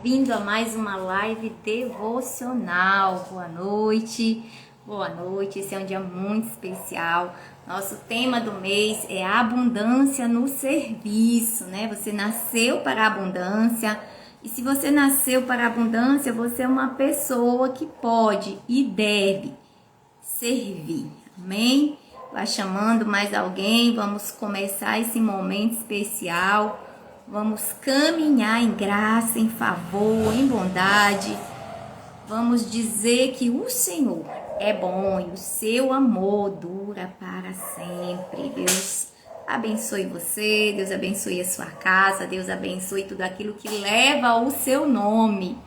bem-vindo a mais uma live devocional. Boa noite, esse é um dia muito especial. Nosso tema do mês é a abundância no serviço, né? Você nasceu para a abundância, e se você nasceu para a abundância, você é uma pessoa que pode e deve servir, amém? Vai chamando mais alguém, vamos começar esse momento especial. Vamos caminhar em graça, em favor, em bondade. Vamos dizer que o Senhor é bom e o seu amor dura para sempre. Deus abençoe você, Deus abençoe a sua casa, Deus abençoe tudo aquilo que leva o seu nome.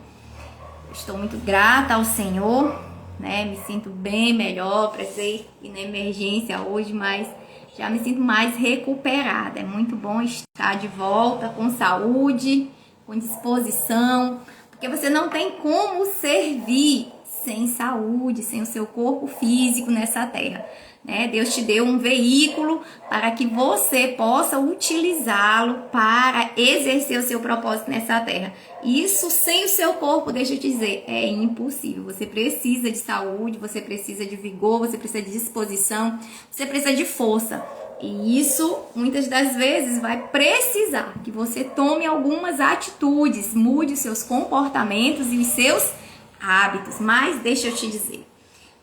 Estou muito grata ao Senhor, né? Me sinto bem melhor, precisei ir na emergência hoje, mas já me sinto mais recuperada. É muito bom estar de volta com saúde, com disposição, porque você não tem como servir sem saúde, sem o seu corpo físico nessa terra, né? Deus te deu um veículo para que você possa utilizá-lo para exercer o seu propósito nessa terra. Isso sem o seu corpo, deixa eu te dizer, é impossível. Você precisa de saúde, você precisa de vigor, você precisa de disposição, você precisa de força. E isso, muitas das vezes, vai precisar que você tome algumas atitudes, mude os seus comportamentos e os seus hábitos. Mas deixa eu te dizer,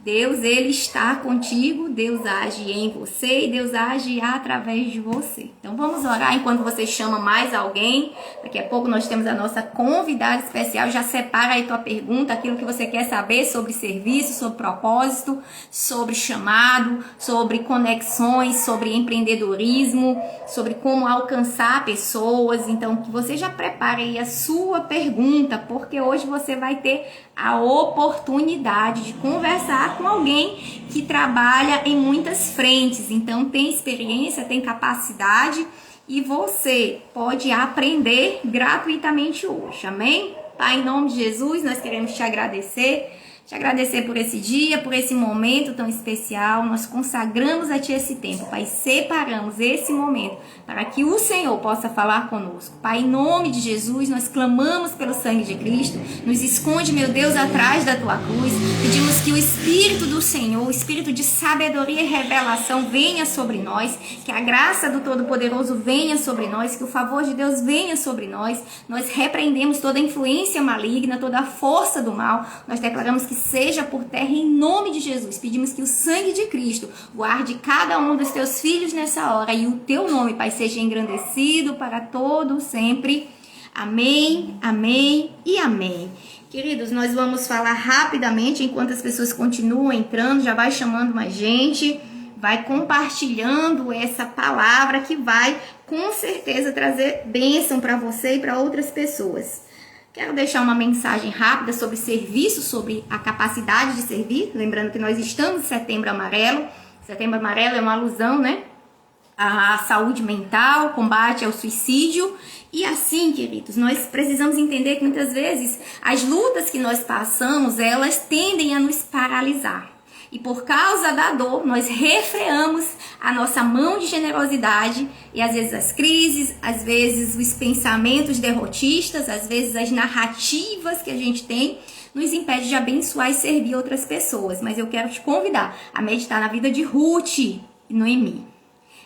Deus, Ele está contigo, Deus age em você e Deus age através de você. Então vamos orar enquanto você chama mais alguém. Daqui a pouco nós temos a nossa convidada especial. Já separa aí tua pergunta, aquilo que você quer saber sobre serviço, sobre propósito, sobre chamado, sobre conexões, sobre empreendedorismo, sobre como alcançar pessoas. Então que você já prepare aí a sua pergunta, porque hoje você vai ter a oportunidade de conversar com alguém que trabalha em muitas frentes, então tem experiência, tem capacidade e você pode aprender gratuitamente hoje, amém? Pai, em nome de Jesus, nós queremos te agradecer por esse dia, por esse momento tão especial. Nós consagramos a Ti esse tempo, Pai, separamos esse momento para que o Senhor possa falar conosco. Pai, em nome de Jesus, nós clamamos pelo sangue de Cristo, nos esconde, meu Deus, atrás da Tua cruz. Pedimos que o Espírito do Senhor, o Espírito de sabedoria e revelação venha sobre nós, que a graça do Todo-Poderoso venha sobre nós, que o favor de Deus venha sobre nós. Nós repreendemos toda influência maligna, toda a força do mal. Nós declaramos que seja por terra em nome de Jesus. Pedimos que o sangue de Cristo guarde cada um dos teus filhos nessa hora e o teu nome, Pai, seja engrandecido para todo sempre. Amém, amém e amém. Queridos, nós vamos falar rapidamente enquanto as pessoas continuam entrando, já vai chamando mais gente, vai compartilhando essa palavra que vai com certeza trazer bênção para você e para outras pessoas. Quero deixar uma mensagem rápida sobre serviço, sobre a capacidade de servir. Lembrando que nós estamos em Setembro Amarelo. Setembro Amarelo é uma alusão, né, à saúde mental, combate ao suicídio. E assim, queridos, nós precisamos entender que muitas vezes as lutas que nós passamos, elas tendem a nos paralisar. E por causa da dor, nós refreamos a nossa mão de generosidade e às vezes as crises, às vezes os pensamentos derrotistas, às vezes as narrativas que a gente tem, nos impede de abençoar e servir outras pessoas. Mas eu quero te convidar a meditar na vida de Ruth e Noemi.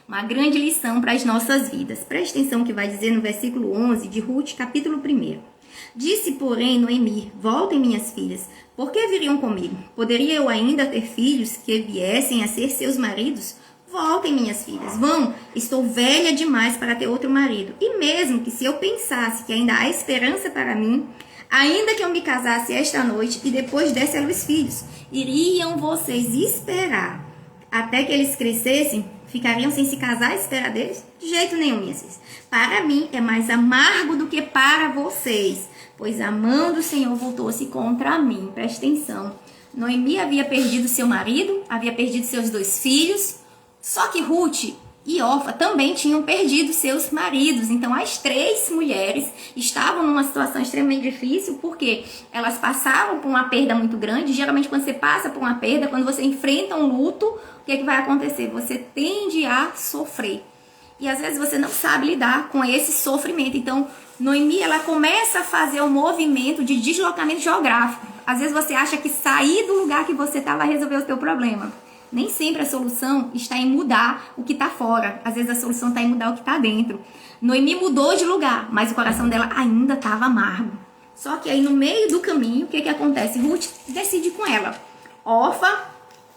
Uma grande lição para as nossas vidas. Preste atenção no que vai dizer no versículo 11 de Ruth, capítulo 1. Disse, porém, Noemi: voltem, minhas filhas, por que viriam comigo? Poderia eu ainda ter filhos que viessem a ser seus maridos? Voltem, minhas filhas, vão, estou velha demais para ter outro marido. E mesmo que se eu pensasse que ainda há esperança para mim, ainda que eu me casasse esta noite e depois desse à luz filhos, iriam vocês esperar até que eles crescessem? Ficariam sem se casar à espera deles? De jeito nenhum, minhas filhas. Para mim é mais amargo do que para vocês, pois a mão do Senhor voltou-se contra mim. Preste atenção. Noemi havia perdido seu marido, havia perdido seus 2 filhos, só que Ruth e Orfa também tinham perdido seus maridos. Então as 3 mulheres estavam numa situação extremamente difícil, porque elas passavam por uma perda muito grande. Geralmente quando você passa por uma perda, quando você enfrenta um luto, o que é que vai acontecer? Você tende a sofrer. E às vezes você não sabe lidar com esse sofrimento. Então, Noemi, ela começa a fazer um movimento de deslocamento geográfico. Às vezes você acha que sair do lugar que você está vai resolver o seu problema. Nem sempre a solução está em mudar o que está fora. Às vezes a solução está em mudar o que está dentro. Noemi mudou de lugar, mas o coração dela ainda estava amargo. Só que aí no meio do caminho, o que acontece? Ruth decide com ela. Orfa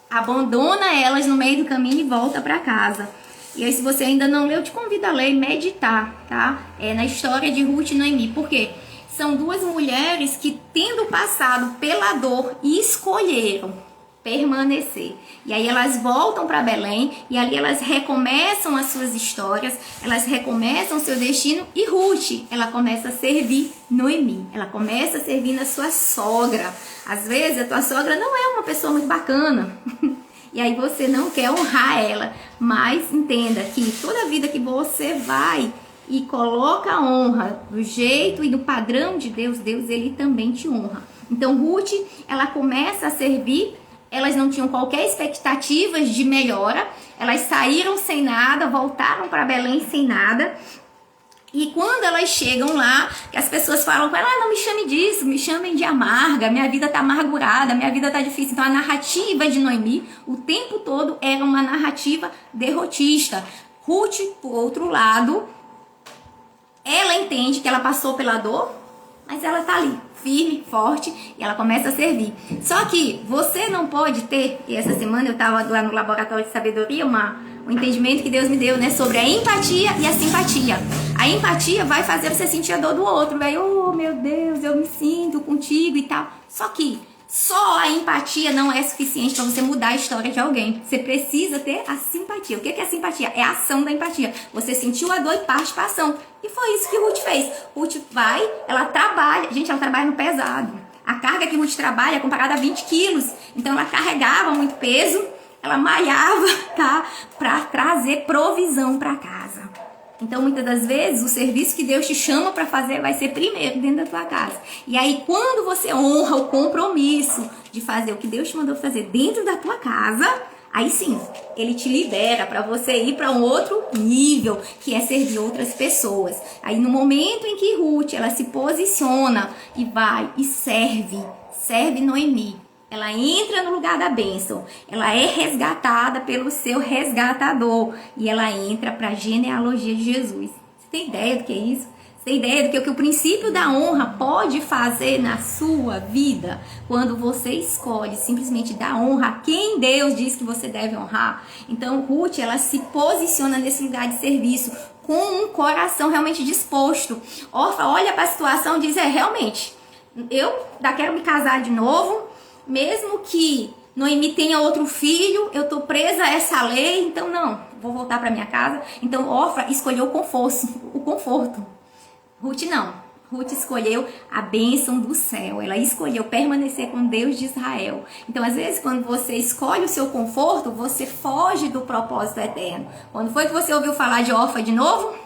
abandona elas no meio do caminho e volta para casa. E aí, se você ainda não leu, eu te convido a ler e meditar, tá? Na história de Ruth e Noemi. Por quê? São duas mulheres que, tendo passado pela dor, escolheram permanecer. E aí elas voltam para Belém e ali elas recomeçam as suas histórias, elas recomeçam o seu destino e Ruth, ela começa a servir Noemi, ela começa a servir na sua sogra. Às vezes a tua sogra não é uma pessoa muito bacana e aí você não quer honrar ela, mas entenda que toda vida que você vai e coloca a honra do jeito e do padrão de Deus, Deus ele também te honra. Então Ruth, ela começa a servir. Elas não tinham qualquer expectativa de melhora. Elas saíram sem nada, voltaram para Belém sem nada. E quando elas chegam lá, que as pessoas falam com ela, não me chame disso, me chamem de amarga, minha vida tá amargurada, minha vida tá difícil. Então a narrativa de Noemi, o tempo todo, era uma narrativa derrotista. Ruth, por outro lado, ela entende que ela passou pela dor, mas ela tá ali, firme, forte, e ela começa a servir. Só que você não pode ter, e essa semana eu tava lá no laboratório de sabedoria, um entendimento que Deus me deu, né, sobre a empatia e a simpatia. A empatia vai fazer você sentir a dor do outro, velho, oh meu Deus, eu me sinto contigo e tal. Só que só a empatia não é suficiente para você mudar a história de alguém. Você precisa ter a simpatia. O que é a simpatia? É a ação da empatia. Você sentiu a dor e parte para a ação. E foi isso que Ruth fez. Ruth vai, ela trabalha. Gente, ela trabalha no pesado. A carga que Ruth trabalha é comparada a 20 quilos. Então ela carregava muito peso, ela malhava, tá? Para trazer provisão para casa. Então, muitas das vezes, o serviço que Deus te chama para fazer vai ser primeiro dentro da tua casa. E aí, quando você honra o compromisso de fazer o que Deus te mandou fazer dentro da tua casa, aí sim, Ele te libera para você ir para um outro nível, que é servir outras pessoas. Aí, no momento em que Ruth, ela se posiciona e vai e serve Noemi. Ela entra no lugar da bênção, ela é resgatada pelo seu resgatador e ela entra para a genealogia de Jesus. Você tem ideia do que é isso? Você tem ideia do que o princípio da honra pode fazer na sua vida? Quando você escolhe simplesmente dar honra a quem Deus diz que você deve honrar. Então Ruth, ela se posiciona nesse lugar de serviço com um coração realmente disposto. Orfa olha para a situação e diz, realmente, eu quero me casar de novo. Mesmo que Noemi tenha outro filho, eu tô presa a essa lei, então não, vou voltar para minha casa. Então Orfa escolheu o conforto. Ruth não. Ruth escolheu a bênção do céu. Ela escolheu permanecer com Deus de Israel. Então, às vezes, quando você escolhe o seu conforto, você foge do propósito eterno. Quando foi que você ouviu falar de Orfa de novo?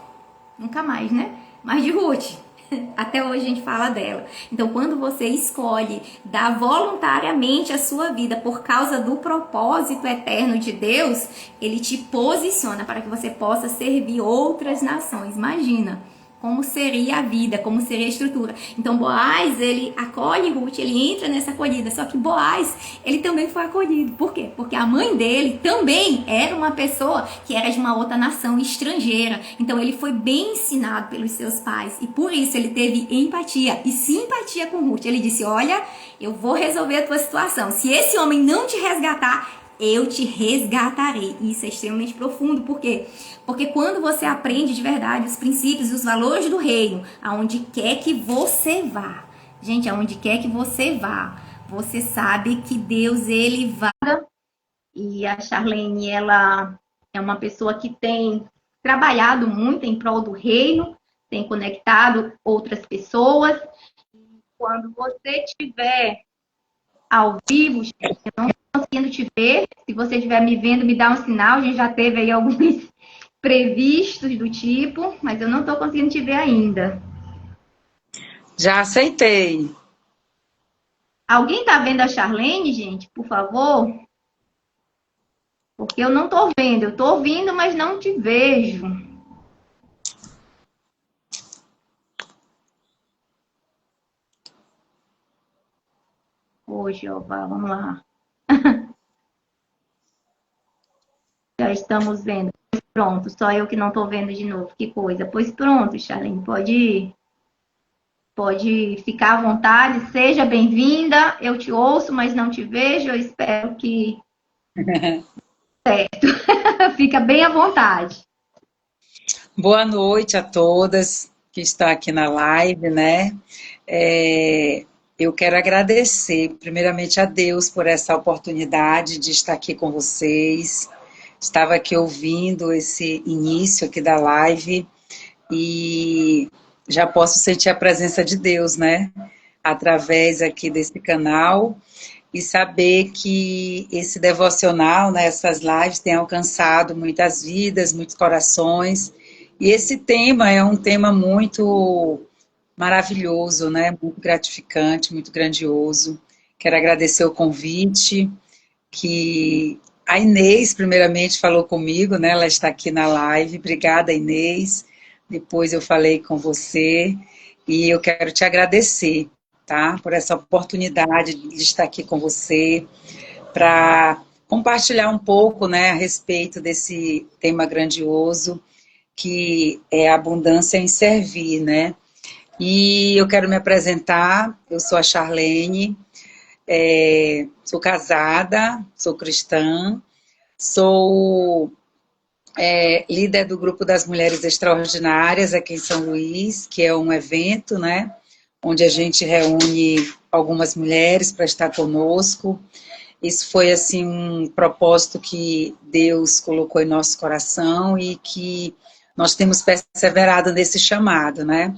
Nunca mais, né? Mas de Ruth. Até hoje a gente fala dela. Então, quando você escolhe dar voluntariamente a sua vida por causa do propósito eterno de Deus, Ele te posiciona para que você possa servir outras nações. Imagina como seria a vida, como seria a estrutura. Então, Boaz, ele acolhe Ruth, ele entra nessa acolhida. Só que Boaz, ele também foi acolhido. Por quê? Porque a mãe dele também era uma pessoa que era de uma outra nação estrangeira. Então, ele foi bem ensinado pelos seus pais. E por isso, ele teve empatia e simpatia com Ruth. Ele disse, olha, eu vou resolver a tua situação. Se esse homem não te resgatar, eu te resgatarei. Isso é extremamente profundo. Por quê? Porque quando você aprende de verdade os princípios e os valores do reino, aonde quer que você vá, gente, aonde quer que você vá, você sabe que Deus, ele vai. E a Charlene, ela é uma pessoa que tem trabalhado muito em prol do reino, tem conectado outras pessoas. Quando você estiver ao vivo, gente, eu não estou conseguindo te ver. Se você estiver me vendo, me dá um sinal. A gente já teve aí alguns previstos do tipo, mas eu não estou conseguindo te ver ainda. Já aceitei. Alguém está vendo a Charlene, gente? Por favor? Porque eu não estou vendo. Eu estou ouvindo, mas não te vejo. Ô, Jeová, vamos lá. Já estamos vendo. Pronto, só eu que não estou vendo de novo. Que coisa. Pois pronto, Charlene, pode ir. Pode ficar à vontade, seja bem-vinda. Eu te ouço, mas não te vejo. Eu espero que fica bem à vontade. Boa noite a todas que estão aqui na live, né? Eu quero agradecer, primeiramente, a Deus por essa oportunidade de estar aqui com vocês. Estava aqui ouvindo esse início aqui da live e já posso sentir a presença de Deus, né? Através aqui desse canal e saber que esse devocional, né, essas lives têm alcançado muitas vidas, muitos corações. E esse tema é um tema muito maravilhoso, né? Muito gratificante, muito grandioso. Quero agradecer o convite, que a Inês, primeiramente, falou comigo, né? Ela está aqui na live. Obrigada, Inês. Depois eu falei com você e eu quero te agradecer, tá? Por essa oportunidade de estar aqui com você, para compartilhar um pouco, né, a respeito desse tema grandioso, que é a abundância em servir, né? E eu quero me apresentar, eu sou a Charlene, sou casada, sou cristã, sou líder do Grupo das Mulheres Extraordinárias aqui em São Luís, que é um evento, né, onde a gente reúne algumas mulheres para estar conosco. Isso foi, assim, um propósito que Deus colocou em nosso coração e que nós temos perseverado nesse chamado, né?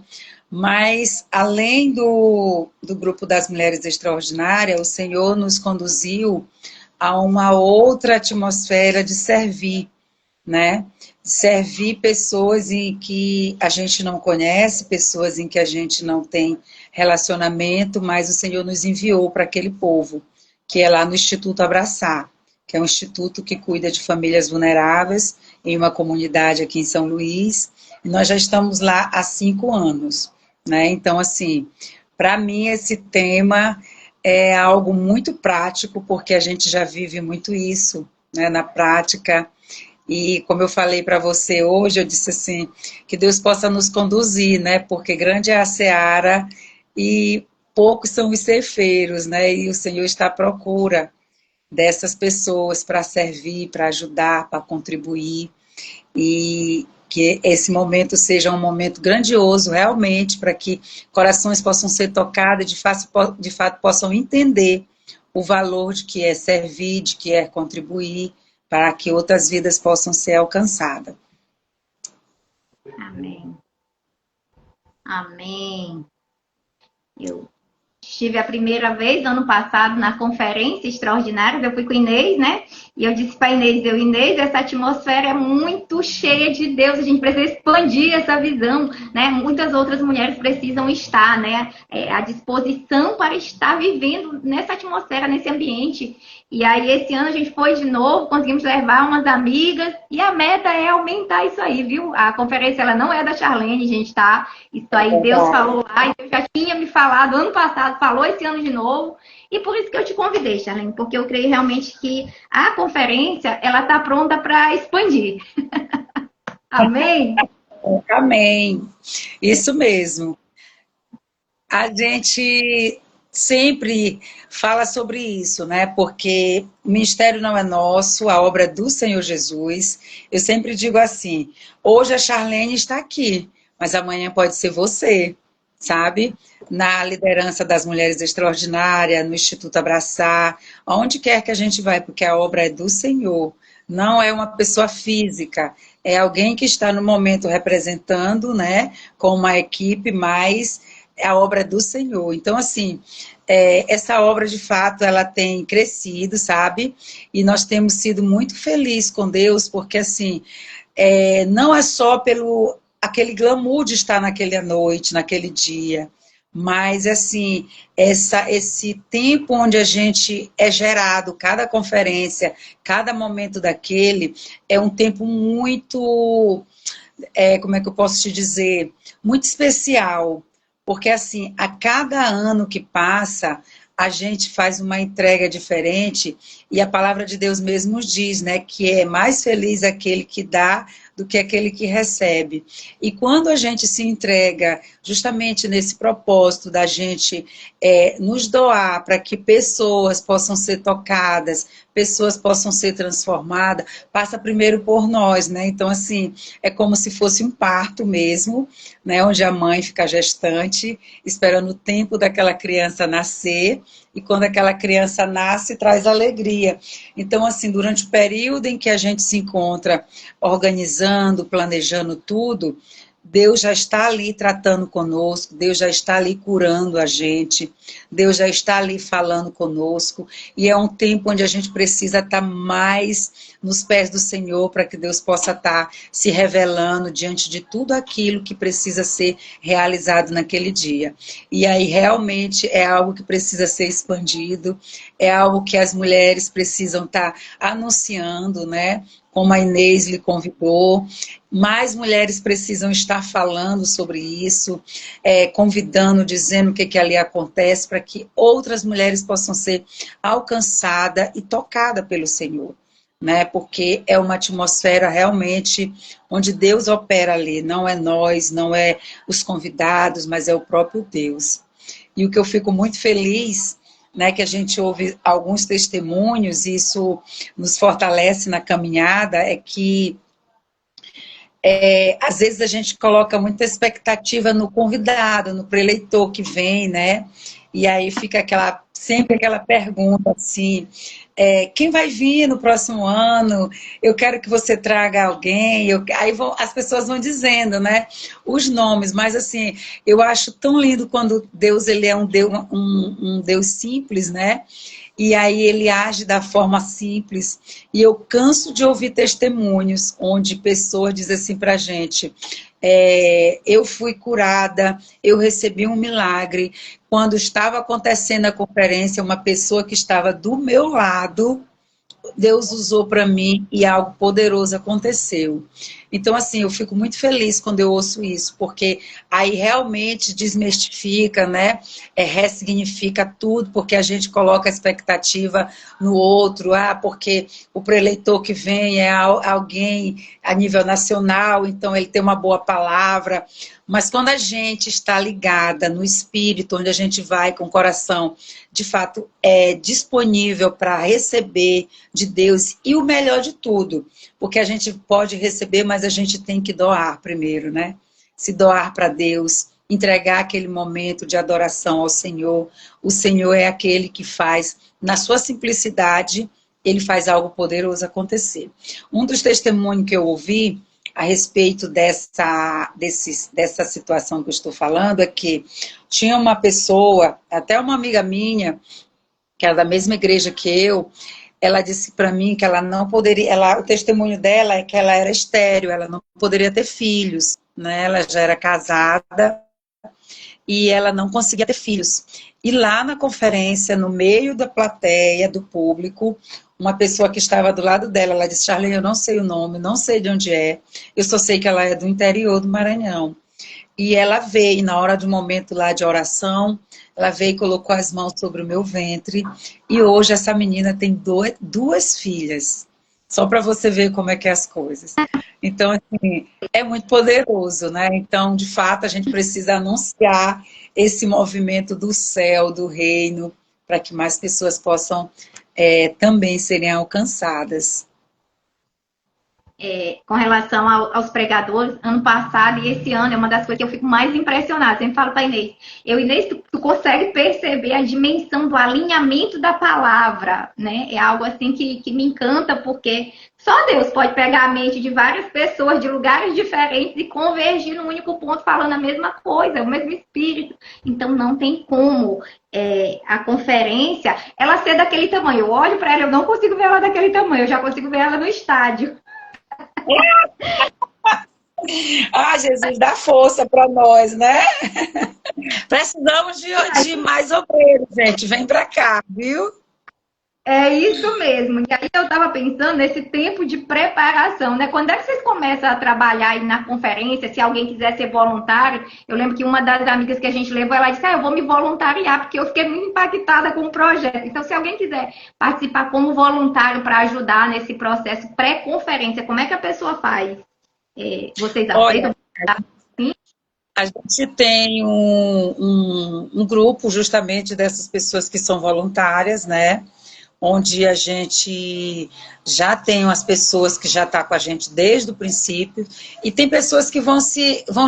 Mas, além do Grupo das Mulheres Extraordinárias, o Senhor nos conduziu a uma outra atmosfera de servir, né? Servir pessoas em que a gente não conhece, pessoas em que a gente não tem relacionamento, mas o Senhor nos enviou para aquele povo, que é lá no Instituto Abraçar, que é um instituto que cuida de famílias vulneráveis em uma comunidade aqui em São Luís, e nós já estamos lá há 5 anos, né? Então, assim, para mim esse tema é algo muito prático, porque a gente já vive muito isso, né, na prática. E como eu falei para você hoje, eu disse assim, que Deus possa nos conduzir, né? Porque grande é a seara e poucos são os ceifeiros, né? E o Senhor está à procura dessas pessoas para servir, para ajudar, para contribuir. E que esse momento seja um momento grandioso, realmente, para que corações possam ser tocados, de fato possam entender o valor de que é servir, de que é contribuir, para que outras vidas possam ser alcançadas. Amém. Amém. Eu estive a primeira vez, ano passado, na conferência extraordinária, eu fui com Inês, né? E eu disse para Inês, Inês, essa atmosfera é muito cheia de Deus, a gente precisa expandir essa visão, né? Muitas outras mulheres precisam estar, né? À disposição para estar vivendo nessa atmosfera, nesse ambiente. E aí, esse ano a gente foi de novo, conseguimos levar umas amigas, e a meta é aumentar isso aí, viu? A conferência, ela não é da Charlene, gente, tá? Isso aí Deus falou lá, Deus já tinha me falado ano passado, falou esse ano de novo, e por isso que eu te convidei, Charlene, porque eu creio realmente que a conferência, ela tá pronta para expandir. Amém? Amém. Isso mesmo. A gente sempre fala sobre isso, né? Porque o ministério não é nosso, a obra é do Senhor Jesus. Eu sempre digo assim, hoje a Charlene está aqui, mas amanhã pode ser você, sabe? Na liderança das Mulheres Extraordinárias, no Instituto Abraçar, aonde quer que a gente vai, porque a obra é do Senhor. Não é uma pessoa física, é alguém que está no momento representando, né? Com uma equipe, mas é a obra do Senhor. Então, assim, essa obra, de fato, ela tem crescido, sabe? E nós temos sido muito felizes com Deus, porque, assim, não é só pelo aquele glamour de estar naquela noite, naquele dia, mas, assim, esse tempo onde a gente é gerado, cada conferência, cada momento daquele, é um tempo muito, como é que eu posso te dizer, muito especial, porque assim, a cada ano que passa, a gente faz uma entrega diferente, e a palavra de Deus mesmo diz, né, que é mais feliz aquele que dá do que aquele que recebe. E quando a gente se entrega justamente nesse propósito da gente nos doar para que pessoas possam ser tocadas, pessoas possam ser transformadas, passa primeiro por nós, né? Então, assim, é como se fosse um parto mesmo, né? Onde a mãe fica gestante, esperando o tempo daquela criança nascer, e quando aquela criança nasce, traz alegria. Então, assim, durante o período em que a gente se encontra organizando, planejando tudo, Deus já está ali tratando conosco, Deus já está ali curando a gente, Deus já está ali falando conosco, e é um tempo onde a gente precisa estar mais nos pés do Senhor, para que Deus possa estar se revelando diante de tudo aquilo que precisa ser realizado naquele dia. E aí realmente é algo que precisa ser expandido, é algo que as mulheres precisam estar anunciando, né? Como a Inês lhe convidou, mais mulheres precisam estar falando sobre isso, convidando, dizendo o que ali acontece, para que outras mulheres possam ser alcançadas e tocadas pelo Senhor, né? Porque é uma atmosfera realmente onde Deus opera ali, não é nós, não é os convidados, mas é o próprio Deus. E o que eu fico muito feliz, né, que a gente ouve alguns testemunhos, e isso nos fortalece na caminhada, é que às vezes a gente coloca muita expectativa no convidado, no preleitor que vem, né? E aí fica sempre aquela pergunta assim, quem vai vir no próximo ano? Eu quero que você traga alguém. Aí as pessoas vão dizendo, né? Os nomes, mas assim, eu acho tão lindo quando Deus ele é um Deus simples, né? E aí ele age da forma simples. E eu canso de ouvir testemunhos onde pessoas dizem assim para a gente, eu fui curada, eu recebi um milagre. Quando estava acontecendo a conferência, uma pessoa que estava do meu lado, Deus usou para mim e algo poderoso aconteceu. Então, assim, eu fico muito feliz quando eu ouço isso, porque aí realmente desmistifica, né? Ressignifica tudo, porque a gente coloca a expectativa no outro, porque o preleitor que vem é alguém a nível nacional, então ele tem uma boa palavra. Mas quando a gente está ligada no espírito, onde a gente vai com o coração, de fato, disponível para receber de Deus, e o melhor de tudo, porque a gente pode receber, mas a gente tem que doar primeiro, né? Se doar para Deus, entregar aquele momento de adoração ao Senhor. O Senhor é aquele que faz, na sua simplicidade, ele faz algo poderoso acontecer. Um dos testemunhos que eu ouvi a respeito dessa situação que eu estou falando é que tinha uma pessoa, até uma amiga minha, que era da mesma igreja que eu, ela disse para mim que ela não poderia, o testemunho dela é que ela era estéril, ela não poderia ter filhos, né? Ela já era casada e ela não conseguia ter filhos. E lá na conferência, no meio da plateia, do público, uma pessoa que estava do lado dela, ela disse, Charlene, eu não sei o nome, não sei de onde é, eu só sei que ela é do interior do Maranhão. E ela veio, na hora do momento lá de oração, ela veio e colocou as mãos sobre o meu ventre, e hoje essa menina tem duas filhas, só para você ver como é que é as coisas. Então, assim, é muito poderoso, né? Então, de fato, a gente precisa anunciar esse movimento do céu, do reino, para que mais pessoas possam também serem alcançadas. Com relação aos pregadores, ano passado e esse ano é uma das coisas que eu fico mais impressionada. Sempre falo para Inês, Inês, tu consegue perceber a dimensão do alinhamento da palavra, né? É algo assim que me encanta, porque só Deus pode pegar a mente de várias pessoas de lugares diferentes e convergir num único ponto, falando a mesma coisa, o mesmo espírito. Então não tem como a conferência ela ser daquele tamanho. Eu olho para ela, eu não consigo ver ela daquele tamanho, eu já consigo ver ela no estádio. Jesus, dá força para nós, né? Precisamos de mais obreiros, gente. Vem para cá, viu? É isso mesmo. E aí eu estava pensando nesse tempo de preparação, né? Quando é que vocês começam a trabalhar aí na conferência? Se alguém quiser ser voluntário, eu lembro que uma das amigas que a gente levou, ela disse: eu vou me voluntariar, porque eu fiquei muito impactada com o projeto. Então, se alguém quiser participar como voluntário para ajudar nesse processo pré-conferência, como é que a pessoa faz? Vocês Olha, aceitam? Sim? a gente tem um grupo justamente dessas pessoas que são voluntárias, né? Onde a gente já tem umas pessoas que já estão com a gente desde o princípio, e tem pessoas que vão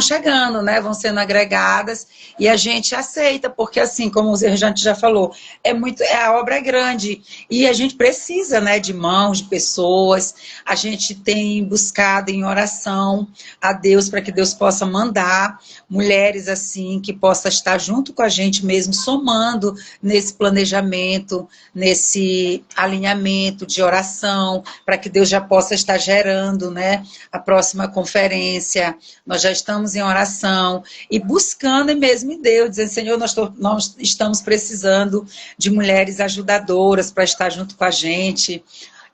chegando, né? Vão sendo agregadas, e a gente aceita, porque assim, como o gente já falou, a obra é grande, e a gente precisa, né, de mãos, de pessoas. A gente tem buscado em oração a Deus para que Deus possa mandar mulheres assim, que possa estar junto com a gente mesmo, somando nesse planejamento, nesse alinhamento de oração, para que Deus já possa estar gerando, né, a próxima conferência. Nós já estamos em oração e buscando mesmo em Deus, dizendo: Senhor, nós estamos precisando de mulheres ajudadoras para estar junto com a gente,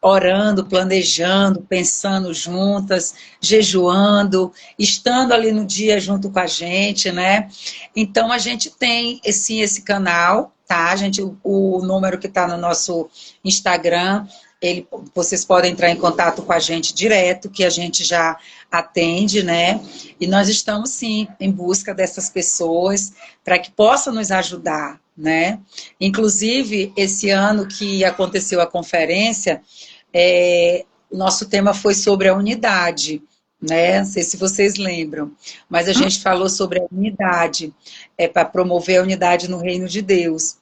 orando, planejando, pensando juntas, jejuando, estando ali no dia junto com a gente, né? Então a gente tem esse canal, tá? O número que está no nosso Instagram, vocês podem entrar em contato com a gente direto, que a gente já atende, né? E nós estamos, sim, em busca dessas pessoas para que possam nos ajudar, né? Inclusive, esse ano que aconteceu a conferência, o nosso tema foi sobre a unidade, né? Não sei se vocês lembram, mas a gente falou sobre a unidade, para promover a unidade no reino de Deus.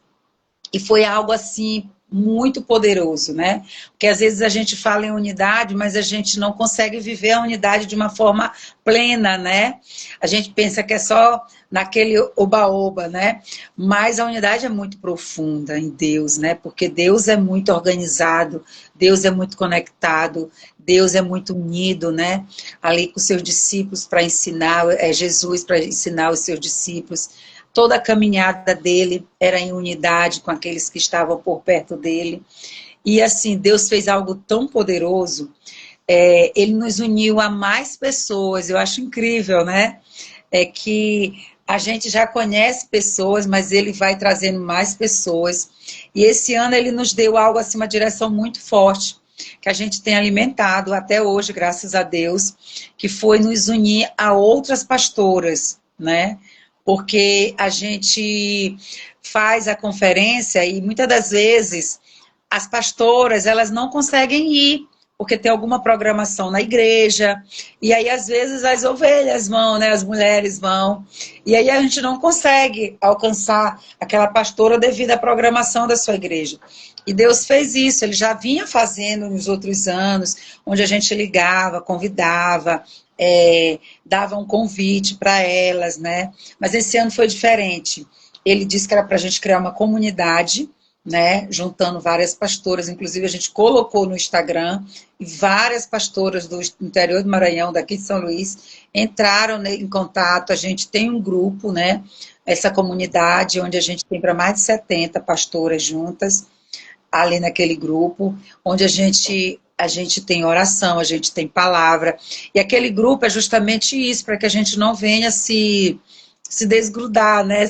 E foi algo assim muito poderoso, né? Porque às vezes a gente fala em unidade, mas a gente não consegue viver a unidade de uma forma plena, né? A gente pensa que é só naquele oba-oba, né? Mas a unidade é muito profunda em Deus, né? Porque Deus é muito organizado, Deus é muito conectado, Deus é muito unido, né? Ali com os seus discípulos para ensinar, Jesus para ensinar os seus discípulos. Toda a caminhada dele era em unidade com aqueles que estavam por perto dele. E assim, Deus fez algo tão poderoso. Ele nos uniu a mais pessoas. Eu acho incrível, né? Que a gente já conhece pessoas, mas ele vai trazendo mais pessoas. E esse ano ele nos deu algo assim, uma direção muito forte, que a gente tem alimentado até hoje, graças a Deus, que foi nos unir a outras pastoras, né? Porque a gente faz a conferência e muitas das vezes as pastoras, elas não conseguem ir, porque tem alguma programação na igreja, e aí às vezes as ovelhas vão, né, as mulheres vão, e aí a gente não consegue alcançar aquela pastora devido à programação da sua igreja. E Deus fez isso, ele já vinha fazendo nos outros anos, onde a gente ligava, convidava, dava um convite para elas, né? Mas esse ano foi diferente. Ele disse que era para a gente criar uma comunidade, né? Juntando várias pastoras, inclusive a gente colocou no Instagram, e várias pastoras do interior do Maranhão, daqui de São Luís, entraram em contato. A gente tem um grupo, né? Essa comunidade, onde a gente tem para mais de 70 pastoras juntas, ali naquele grupo, onde a gente tem oração, a gente tem palavra, e aquele grupo é justamente isso, para que a gente não venha se desgrudar, né?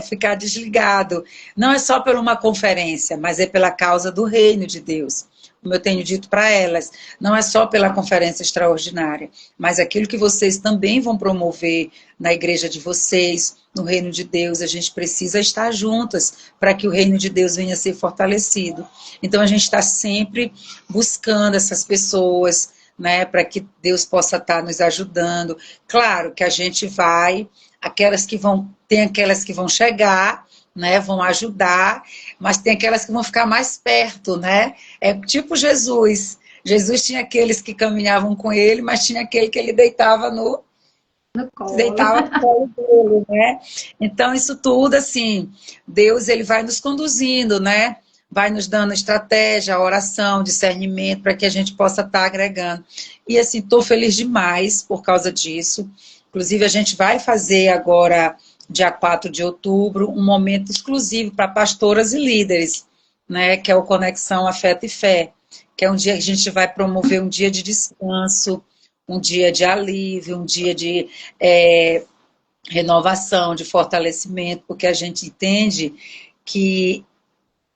Ficar desligado. Não é só por uma conferência, mas é pela causa do reino de Deus. Como eu tenho dito para elas, não é só pela conferência extraordinária, mas aquilo que vocês também vão promover na igreja de vocês, no reino de Deus. A gente precisa estar juntas para que o reino de Deus venha a ser fortalecido. Então a gente está sempre buscando essas pessoas, né, para que Deus possa estar nos ajudando. Claro que a gente vai, tem aquelas que vão chegar, né, vão ajudar, mas tem aquelas que vão ficar mais perto, né? É tipo Jesus. Jesus tinha aqueles que caminhavam com ele, mas tinha aquele que ele deitava no colo dele, né? Então isso tudo, assim, Deus, ele vai nos conduzindo, né? Vai nos dando estratégia, oração, discernimento, para que a gente possa estar agregando. E assim, estou feliz demais por causa disso. Inclusive, a gente vai fazer agora, dia 4 de outubro, um momento exclusivo para pastoras e líderes, né, que é o Conexão Afeto e Fé, que é um dia que a gente vai promover um dia de descanso, um dia de alívio, um dia de renovação, de fortalecimento, porque a gente entende que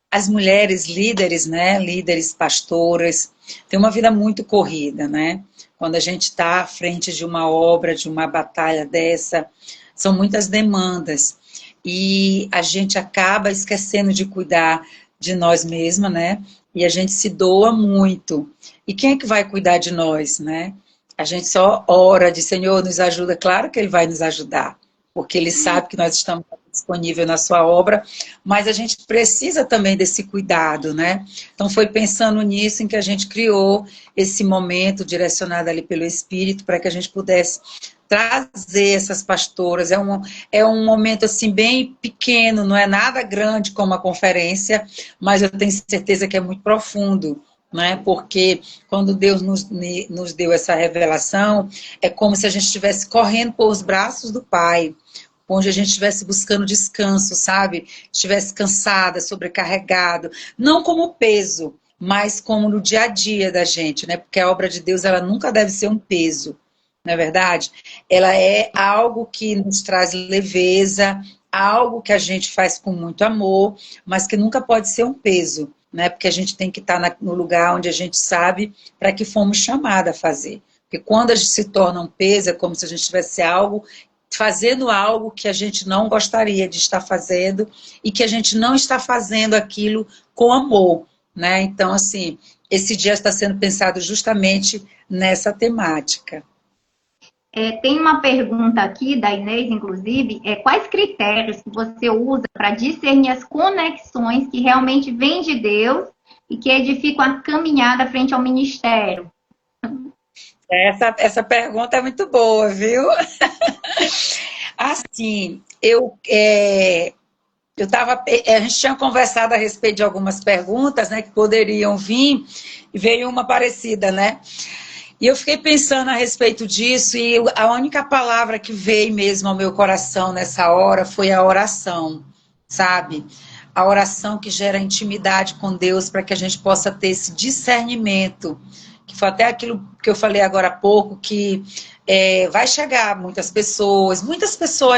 as mulheres líderes, né, líderes pastoras, têm uma vida muito corrida, né? Quando a gente está à frente de uma obra, de uma batalha dessa, são muitas demandas. E a gente acaba esquecendo de cuidar de nós mesmas, né? E a gente se doa muito. E quem é que vai cuidar de nós, né? A gente só ora, diz, Senhor, nos ajuda. Claro que Ele vai nos ajudar, porque Ele sabe que nós estamos disponíveis na sua obra, mas a gente precisa também desse cuidado, né? Então foi pensando nisso em que a gente criou esse momento direcionado ali pelo Espírito para que a gente pudesse trazer essas pastoras. É um momento assim bem pequeno, não é nada grande como a conferência, mas eu tenho certeza que é muito profundo, né? Porque quando Deus nos deu essa revelação, é como se a gente estivesse correndo por os braços do Pai, onde a gente estivesse buscando descanso, sabe? Estivesse cansada, sobrecarregado, não como peso, mas como no dia a dia da gente, né? Porque a obra de Deus, ela nunca deve ser um peso, não é verdade? Ela é algo que nos traz leveza, algo que a gente faz com muito amor, mas que nunca pode ser um peso, né? Porque a gente tem que estar no lugar onde a gente sabe para que fomos chamados a fazer. Porque quando a gente se torna um peso, é como se a gente tivesse algo fazendo algo que a gente não gostaria de estar fazendo e que a gente não está fazendo aquilo com amor, né? Então, assim, esse dia está sendo pensado justamente nessa temática. Tem uma pergunta aqui da Inês, inclusive, quais critérios que você usa para discernir as conexões que realmente vêm de Deus e que edificam a caminhada frente ao ministério? Essa pergunta é muito boa, viu? Assim, a gente tinha conversado a respeito de algumas perguntas, né, que poderiam vir, e veio uma parecida, né? E eu fiquei pensando a respeito disso, e a única palavra que veio mesmo ao meu coração nessa hora foi a oração, sabe? A oração que gera intimidade com Deus para que a gente possa ter esse discernimento, que foi até aquilo que eu falei agora há pouco, que vai chegar muitas pessoas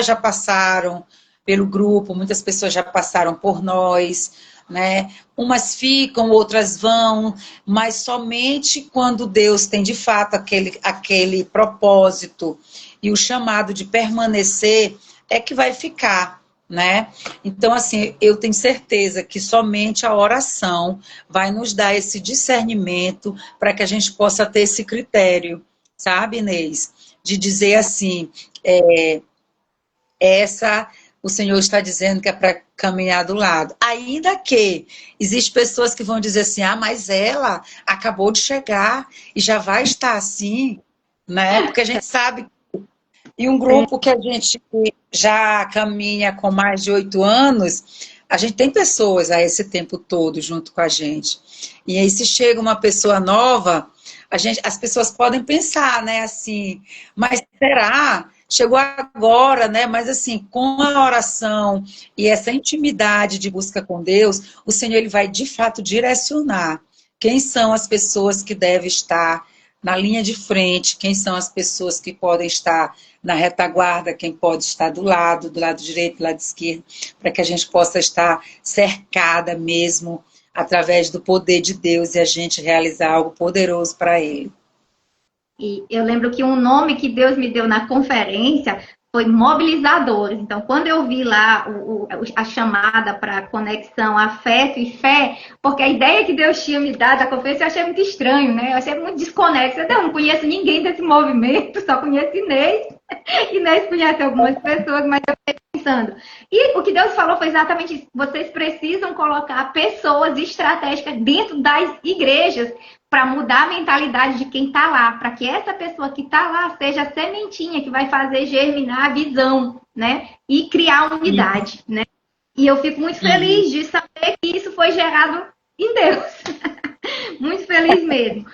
já passaram pelo grupo, muitas pessoas já passaram por nós, né? Umas ficam, outras vão, mas somente quando Deus tem de fato aquele propósito e o chamado de permanecer é que vai ficar, né? Então, assim, eu tenho certeza que somente a oração vai nos dar esse discernimento para que a gente possa ter esse critério, sabe, Inês? De dizer assim, essa o Senhor está dizendo que é para caminhar do lado. Ainda que existem pessoas que vão dizer assim, mas ela acabou de chegar e já vai estar assim, né? Porque a gente sabe, e um grupo que a gente já caminha com mais de 8 anos, a gente tem pessoas a esse tempo todo junto com a gente. E aí se chega uma pessoa nova, as pessoas podem pensar, né, assim, mas será? Chegou agora, né? Mas assim, com a oração e essa intimidade de busca com Deus, o Senhor ele vai de fato direcionar quem são as pessoas que devem estar na linha de frente, quem são as pessoas que podem estar na retaguarda, quem pode estar do lado direito, do lado esquerdo, para que a gente possa estar cercada mesmo através do poder de Deus e a gente realizar algo poderoso para Ele. E eu lembro que um nome que Deus me deu na conferência foi mobilizadores. Então, quando eu vi lá a chamada para conexão, afeto e fé, porque a ideia que Deus tinha me dado da conferência eu achei muito estranho, né? Eu achei muito desconexo. Eu não conheço ninguém desse movimento, só conheço Inês. Inês conhece algumas pessoas, mas eu fiquei pensando. E o que Deus falou foi exatamente isso. Vocês precisam colocar pessoas estratégicas dentro das igrejas para mudar a mentalidade de quem está lá, para que essa pessoa que está lá seja a sementinha que vai fazer germinar a visão, né? E criar unidade, né? E eu fico muito feliz de saber que isso foi gerado em Deus. Muito feliz mesmo.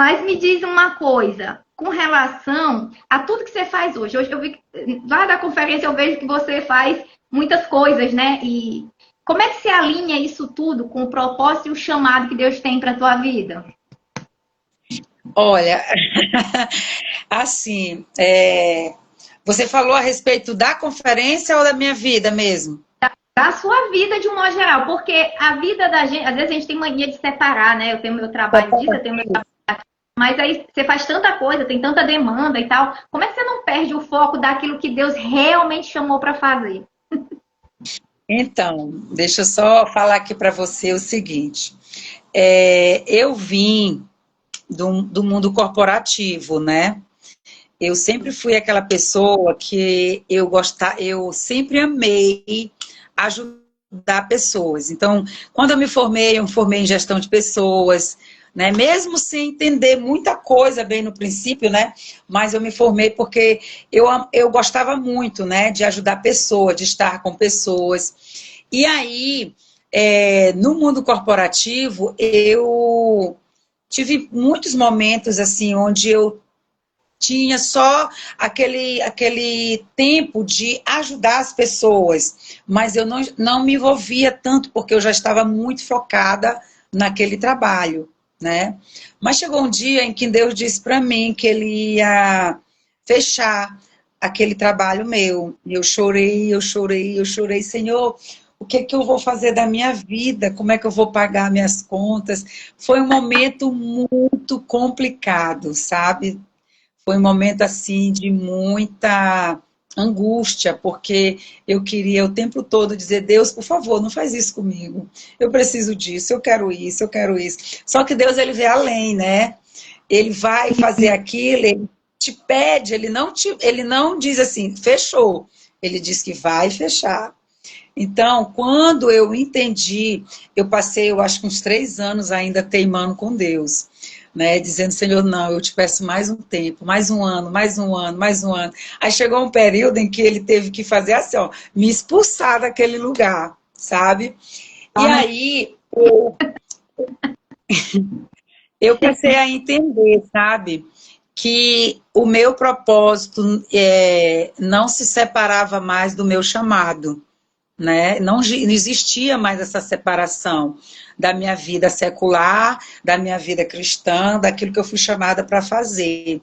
Mas me diz uma coisa, com relação a tudo que você faz hoje. Hoje eu vi, lá da conferência eu vejo que você faz muitas coisas, né? E Como é que você alinha isso tudo com o propósito e o chamado que Deus tem para a tua vida? Olha, assim, você falou a respeito da conferência ou da minha vida mesmo? Da sua vida de um modo geral, porque a vida da gente, às vezes a gente tem mania de separar, né? Eu tenho meu trabalho disso, eu tenho meu trabalho, mas aí você faz tanta coisa, tem tanta demanda e tal. Como é que você não perde o foco daquilo que Deus realmente chamou para fazer? Então, deixa eu só falar aqui para você o seguinte. Eu vim do mundo corporativo, né? Eu sempre fui aquela pessoa que eu sempre amei ajudar pessoas. Então, quando eu me formei em gestão de pessoas, né? Mesmo sem entender muita coisa bem no princípio, né? Mas eu me formei porque eu gostava muito, né? De ajudar pessoas, de estar com pessoas. E aí, no mundo corporativo, eu tive muitos momentos assim onde eu tinha só aquele tempo de ajudar as pessoas, mas eu não me envolvia tanto, porque eu já estava muito focada naquele trabalho, né? Mas chegou um dia em que Deus disse para mim que Ele ia fechar aquele trabalho meu. E eu chorei, eu chorei, eu chorei, Senhor, o que é que eu vou fazer da minha vida? Como é que eu vou pagar minhas contas? Foi um momento muito complicado, sabe? Foi um momento assim de muita angústia, porque eu queria o tempo todo dizer: Deus, por favor, não faz isso comigo. Eu preciso disso, eu quero isso, eu quero isso. Só que Deus, ele vê além, né? Ele vai fazer aquilo, ele te pede, ele não diz assim, fechou. Ele diz que vai fechar. Então, quando eu entendi, eu passei, eu acho que uns 3 anos ainda teimando com Deus, né? Dizendo, Senhor, não, eu te peço mais um tempo, mais um ano, mais um ano, mais um ano. Aí chegou um período em que ele teve que fazer assim, ó, me expulsar daquele lugar, sabe? E aí eu passei a entender, sabe? Que o meu propósito não se separava mais do meu chamado, né? Não existia mais essa separação da minha vida secular, da minha vida cristã, daquilo que eu fui chamada para fazer.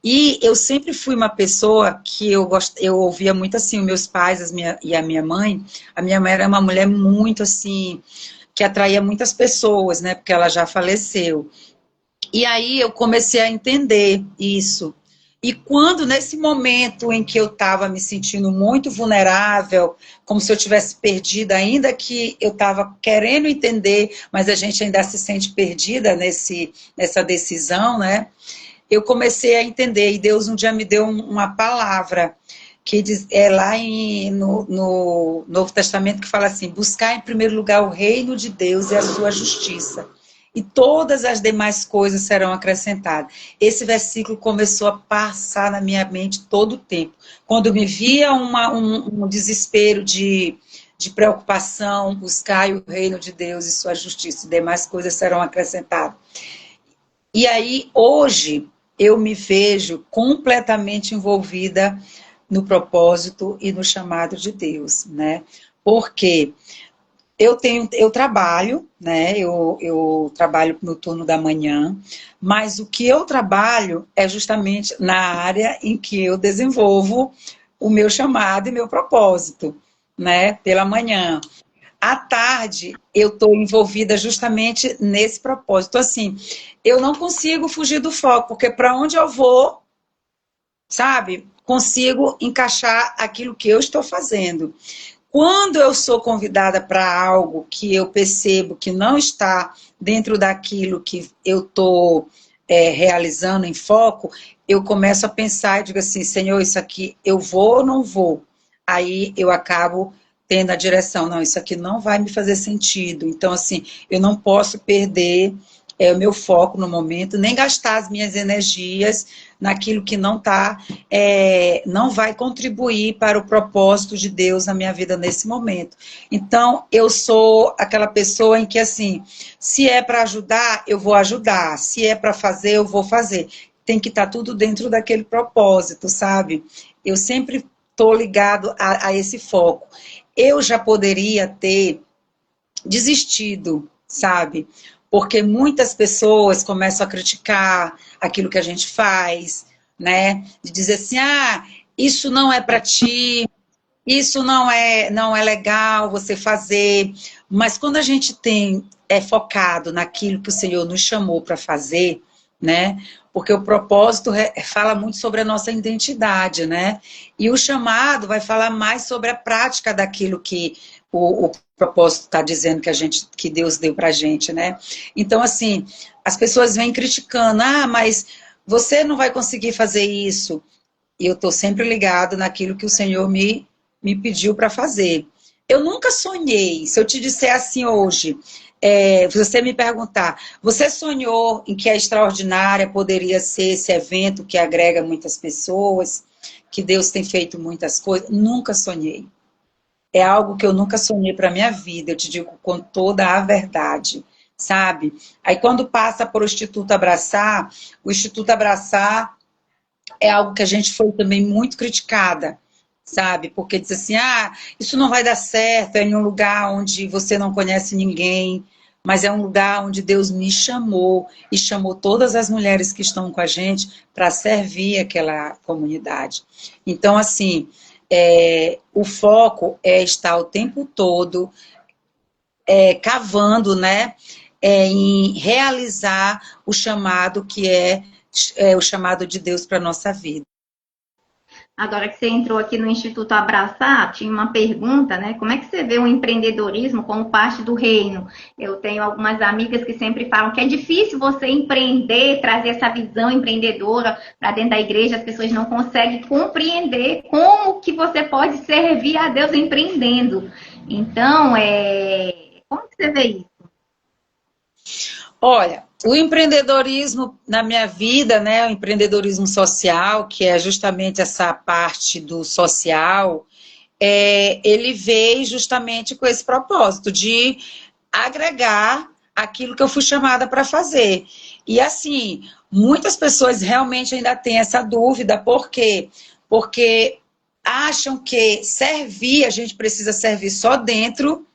E eu sempre fui uma pessoa que eu ouvia muito assim, os meus pais e a minha mãe. A minha mãe era uma mulher muito assim, que atraía muitas pessoas, né? Porque ela já faleceu. E aí eu comecei a entender isso. E quando, nesse momento em que eu estava me sentindo muito vulnerável, como se eu tivesse perdido, ainda que eu estava querendo entender, mas a gente ainda se sente perdida nessa decisão, né? Eu comecei a entender, e Deus um dia me deu uma palavra, que é lá no Novo Testamento, que fala assim: buscar em primeiro lugar o reino de Deus e a sua justiça, e todas as demais coisas serão acrescentadas. Esse versículo começou a passar na minha mente todo o tempo. Quando me via um desespero de preocupação, buscar o reino de Deus e sua justiça, e demais coisas serão acrescentadas. E aí, hoje, eu me vejo completamente envolvida no propósito e no chamado de Deus, né? Porque eu trabalho, né? Eu trabalho no turno da manhã, mas o que eu trabalho é justamente na área em que eu desenvolvo o meu chamado e meu propósito, né? Pela manhã. À tarde, eu estou envolvida justamente nesse propósito. Então, assim, eu não consigo fugir do foco, porque para onde eu vou, sabe, consigo encaixar aquilo que eu estou fazendo. Quando eu sou convidada para algo que eu percebo que não está dentro daquilo que eu estou realizando em foco, eu começo a pensar e digo assim: Senhor, isso aqui eu vou ou não vou? Aí eu acabo tendo a direção: não, isso aqui não vai me fazer sentido. Então, assim, eu não posso perder o meu foco no momento, nem gastar as minhas energias naquilo que não vai contribuir para o propósito de Deus na minha vida nesse momento. Então, eu sou aquela pessoa em que, assim, se é para ajudar, eu vou ajudar, se é para fazer, eu vou fazer. Tem que estar tudo dentro daquele propósito, sabe? Eu sempre estou ligado a esse foco. Eu já poderia ter desistido, sabe? Porque muitas pessoas começam a criticar aquilo que a gente faz, né? De dizer assim, ah, isso não é para ti, isso não é legal você fazer. Mas quando a gente é focado naquilo que o Senhor nos chamou para fazer, né? Porque o propósito fala muito sobre a nossa identidade, né? E o chamado vai falar mais sobre a prática daquilo que o propósito está dizendo que Deus deu para a gente, né? Então, assim, as pessoas vêm criticando, ah, mas você não vai conseguir fazer isso. E eu estou sempre ligado naquilo que o Senhor me pediu para fazer. Eu nunca sonhei, se eu te disser assim hoje, você me perguntar, você sonhou em que a Extraordinária poderia ser esse evento que agrega muitas pessoas, que Deus tem feito muitas coisas? Nunca sonhei. É algo que eu nunca sonhei para a minha vida, eu te digo com toda a verdade, sabe? Aí quando passa para o Instituto Abraçar é algo que a gente foi também muito criticada, sabe? Porque diz assim, ah, isso não vai dar certo, é em um lugar onde você não conhece ninguém, mas é um lugar onde Deus me chamou e chamou todas as mulheres que estão com a gente para servir aquela comunidade. Então, assim, o foco é estar o tempo todo cavando, né? Em realizar o chamado que é o chamado de Deus para a nossa vida. Agora que você entrou aqui no Instituto Abraçar, tinha uma pergunta, né? Como é que você vê o empreendedorismo como parte do reino? Eu tenho algumas amigas que sempre falam que é difícil você empreender, trazer essa visão empreendedora para dentro da igreja, as pessoas não conseguem compreender como que você pode servir a Deus empreendendo. Então, como que você vê isso? Olha, o empreendedorismo na minha vida, né, o empreendedorismo social, que é justamente essa parte do social, ele veio justamente com esse propósito de agregar aquilo que eu fui chamada para fazer. E assim, muitas pessoas realmente ainda têm essa dúvida, por quê? Porque acham que a gente precisa servir só dentro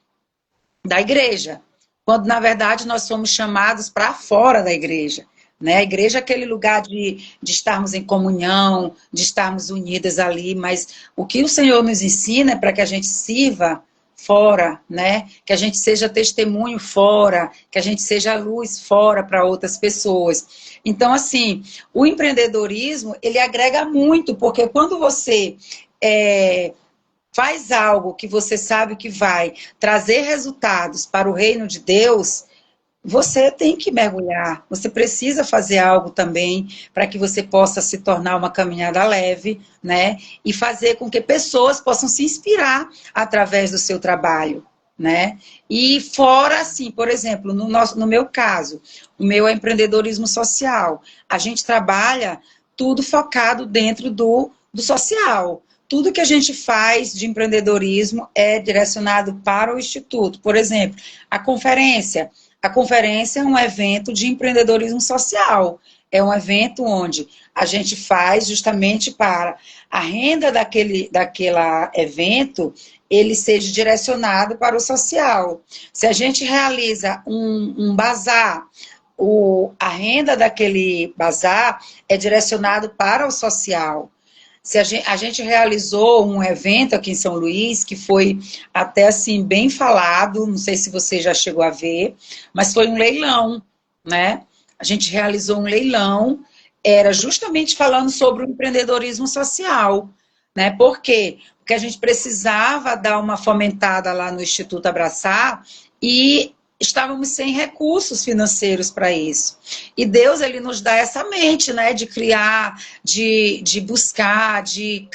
da igreja, quando na verdade nós somos chamados para fora da igreja. Né? A igreja é aquele lugar de estarmos em comunhão, de estarmos unidas ali, mas o que o Senhor nos ensina é para que a gente sirva fora, né? Que a gente seja testemunho fora, que a gente seja luz fora para outras pessoas. Então, assim, o empreendedorismo, ele agrega muito, porque quando você faz algo que você sabe que vai trazer resultados para o reino de Deus, você tem que mergulhar, você precisa fazer algo também para que você possa se tornar uma caminhada leve, né? E fazer com que pessoas possam se inspirar através do seu trabalho, né? E fora, assim, por exemplo, no meu caso, o meu é empreendedorismo social. A gente trabalha tudo focado dentro do social. Tudo que a gente faz de empreendedorismo é direcionado para o Instituto. Por exemplo, a conferência. A conferência é um evento de empreendedorismo social. É um evento onde a gente faz justamente para a renda daquele evento, ele seja direcionado para o social. Se a gente realiza um bazar, a renda daquele bazar é direcionado para o social. Se a gente realizou um evento aqui em São Luís, que foi até assim bem falado, não sei se você já chegou a ver, mas foi um leilão, né? A gente realizou um leilão, era justamente falando sobre o empreendedorismo social, né? Por quê? Porque a gente precisava dar uma fomentada lá no Instituto Abraçar e estávamos sem recursos financeiros para isso. E Deus, ele nos dá essa mente, né, de criar, de buscar, de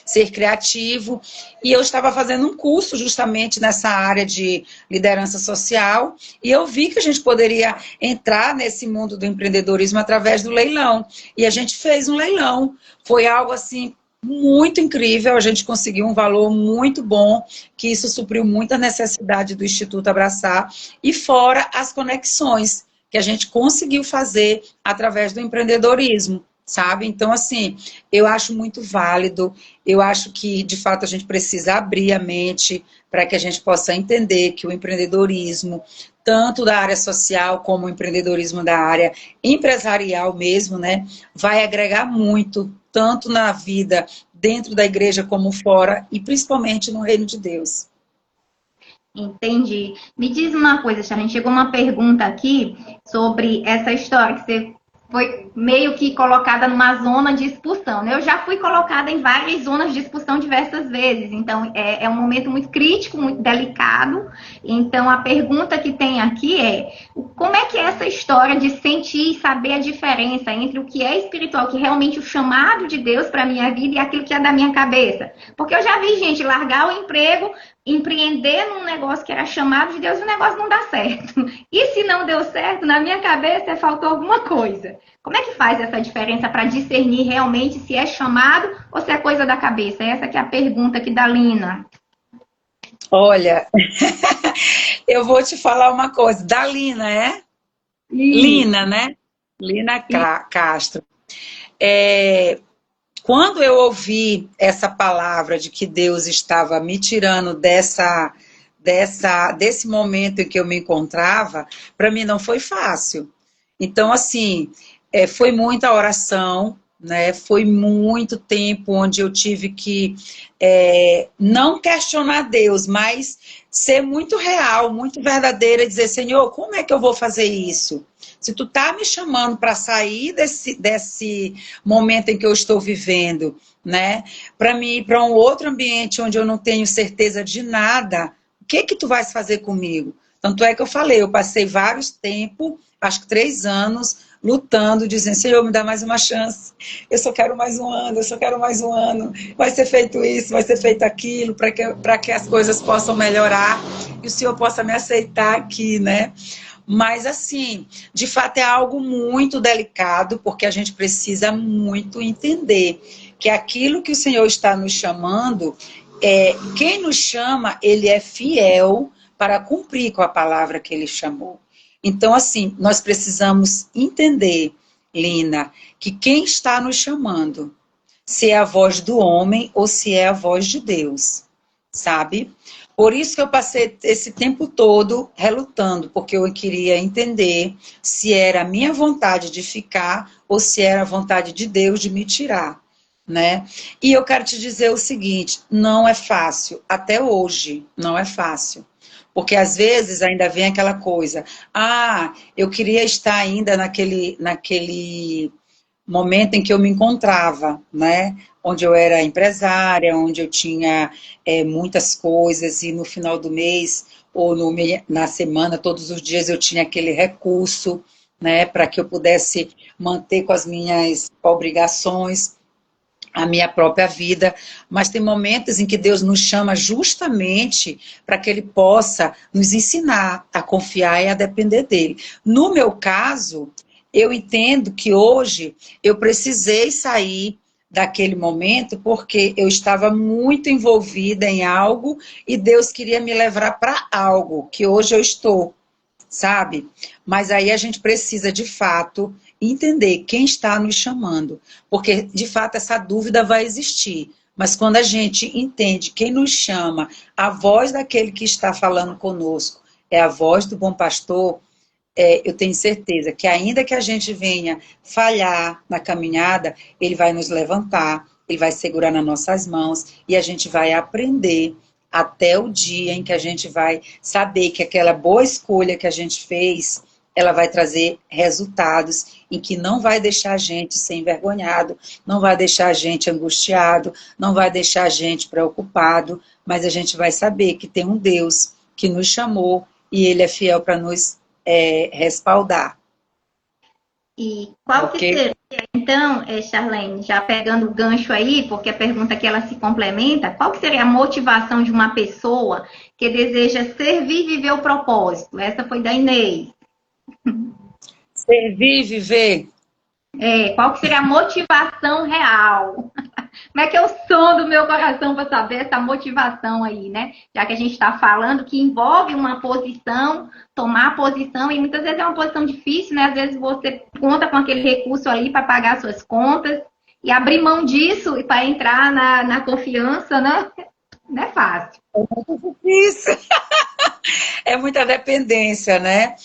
ser criativo. E eu estava fazendo um curso justamente nessa área de liderança social, e eu vi que a gente poderia entrar nesse mundo do empreendedorismo através do leilão. E a gente fez um leilão. Foi algo assim muito incrível, a gente conseguiu um valor muito bom, que isso supriu muita necessidade do Instituto Abraçar, e fora as conexões que a gente conseguiu fazer através do empreendedorismo, sabe? Então, assim, eu acho muito válido, eu acho que, de fato, a gente precisa abrir a mente para que a gente possa entender que o empreendedorismo, tanto da área social como o empreendedorismo da área empresarial mesmo, né, vai agregar muito, tanto na vida dentro da igreja como fora, e principalmente no reino de Deus. Entendi. Me diz uma coisa, Charlene, chegou uma pergunta aqui sobre essa história que você foi meio que colocada numa zona de expulsão, né? Eu já fui colocada em várias zonas de expulsão diversas vezes, então é um momento muito crítico, muito delicado. Então a pergunta que tem aqui é: como é que é essa história de sentir e saber a diferença entre o que é espiritual, que é realmente o chamado de Deus para a minha vida, e aquilo que é da minha cabeça? Porque eu já vi gente largar o emprego, empreender num negócio que era chamado de Deus, e o negócio não dá certo. E se não deu certo, na minha cabeça faltou alguma coisa. Como é que faz essa diferença para discernir realmente se é chamado ou se é coisa da cabeça? Essa que é a pergunta aqui da Lina. Olha, eu vou te falar uma coisa. Da Lina, é? Lina, né? Lina Castro. Quando eu ouvi essa palavra de que Deus estava me tirando desse momento em que eu me encontrava, para mim não foi fácil. Então, assim, foi muita oração, né? Foi muito tempo onde eu tive que não questionar Deus, mas ser muito real, muito verdadeira, e dizer: Senhor, como é que eu vou fazer isso? Se tu tá me chamando para sair desse momento em que eu estou vivendo, né, para mim ir para um outro ambiente onde eu não tenho certeza de nada, o que tu vais fazer comigo? Tanto é que eu falei, eu passei vários tempos, acho que 3 anos, lutando, dizendo: Senhor, me dá mais uma chance, eu só quero mais um ano, eu só quero mais um ano, vai ser feito isso, vai ser feito aquilo, para que as coisas possam melhorar e o Senhor possa me aceitar aqui, né? Mas, assim, de fato é algo muito delicado, porque a gente precisa muito entender que aquilo que o Senhor está nos chamando, quem nos chama, ele é fiel para cumprir com a palavra que ele chamou. Então, assim, nós precisamos entender, Lina, que quem está nos chamando, se é a voz do homem ou se é a voz de Deus, sabe? Por isso que eu passei esse tempo todo relutando, porque eu queria entender se era a minha vontade de ficar ou se era a vontade de Deus de me tirar, né? E eu quero te dizer o seguinte: não é fácil, até hoje não é fácil. Porque às vezes ainda vem aquela coisa: eu queria estar ainda naquele momento em que eu me encontrava, né? Onde eu era empresária, onde eu tinha muitas coisas, e no final do mês ou na semana, todos os dias eu tinha aquele recurso, né? Para que eu pudesse manter com as minhas obrigações a minha própria vida. Mas tem momentos em que Deus nos chama justamente para que Ele possa nos ensinar a confiar e a depender dEle. No meu caso, eu entendo que hoje eu precisei sair daquele momento porque eu estava muito envolvida em algo e Deus queria me levar para algo que hoje eu estou, sabe? Mas aí a gente precisa, de fato, entender quem está nos chamando, porque, de fato, essa dúvida vai existir. Mas quando a gente entende quem nos chama, a voz daquele que está falando conosco é a voz do bom pastor, eu tenho certeza que ainda que a gente venha falhar na caminhada, ele vai nos levantar, ele vai segurar nas nossas mãos e a gente vai aprender até o dia em que a gente vai saber que aquela boa escolha que a gente fez, ela vai trazer resultados em que não vai deixar a gente ser envergonhado, não vai deixar a gente angustiado, não vai deixar a gente preocupado, mas a gente vai saber que tem um Deus que nos chamou e Ele é fiel para nos respaldar. E qual que seria, então, Charlene, já pegando o gancho aí, porque a pergunta que ela se complementa, qual que seria a motivação de uma pessoa que deseja servir e viver o propósito? Essa foi da Inês. Servir e viver. Qual que seria a motivação real? Como é que é o som do meu coração para saber essa motivação aí, né? Já que a gente está falando que envolve uma posição, tomar posição, e muitas vezes é uma posição difícil, né? Às vezes você conta com aquele recurso ali para pagar suas contas e abrir mão disso e para entrar na confiança, né? Não é fácil. Isso. É muita dependência, né?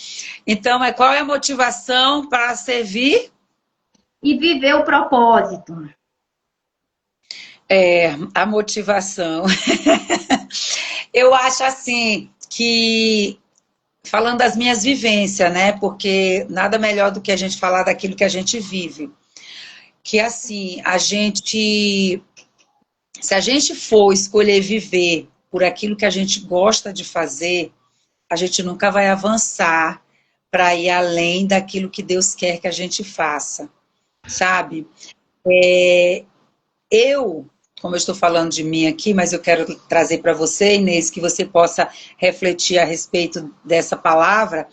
Então, qual é a motivação para servir? E viver o propósito. A motivação. Eu acho assim que, falando das minhas vivências, né? Porque nada melhor do que a gente falar daquilo que a gente vive. Que assim, se a gente for escolher viver por aquilo que a gente gosta de fazer, a gente nunca vai avançar para ir além daquilo que Deus quer que a gente faça, sabe? Eu, como eu estou falando de mim aqui, mas eu quero trazer para você, Inês, que você possa refletir a respeito dessa palavra.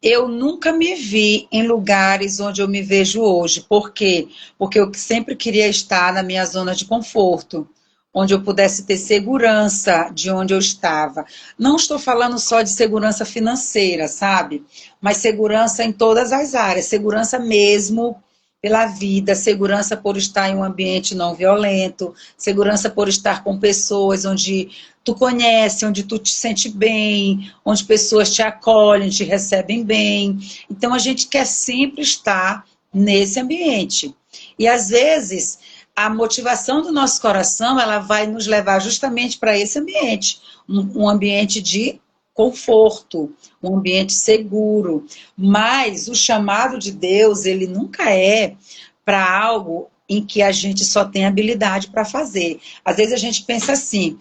Eu nunca me vi em lugares onde eu me vejo hoje. Por quê? Porque eu sempre queria estar na minha zona de conforto, onde eu pudesse ter segurança de onde eu estava. Não estou falando só de segurança financeira, sabe? Mas segurança em todas as áreas, segurança mesmo pela vida, segurança por estar em um ambiente não violento, segurança por estar com pessoas onde tu conhece, onde tu te sente bem, onde pessoas te acolhem, te recebem bem. Então a gente quer sempre estar nesse ambiente. E às vezes a motivação do nosso coração, ela vai nos levar justamente para esse ambiente, um ambiente de conforto, um ambiente seguro. Mas o chamado de Deus, ele nunca é para algo em que a gente só tem habilidade para fazer. Às vezes a gente pensa assim,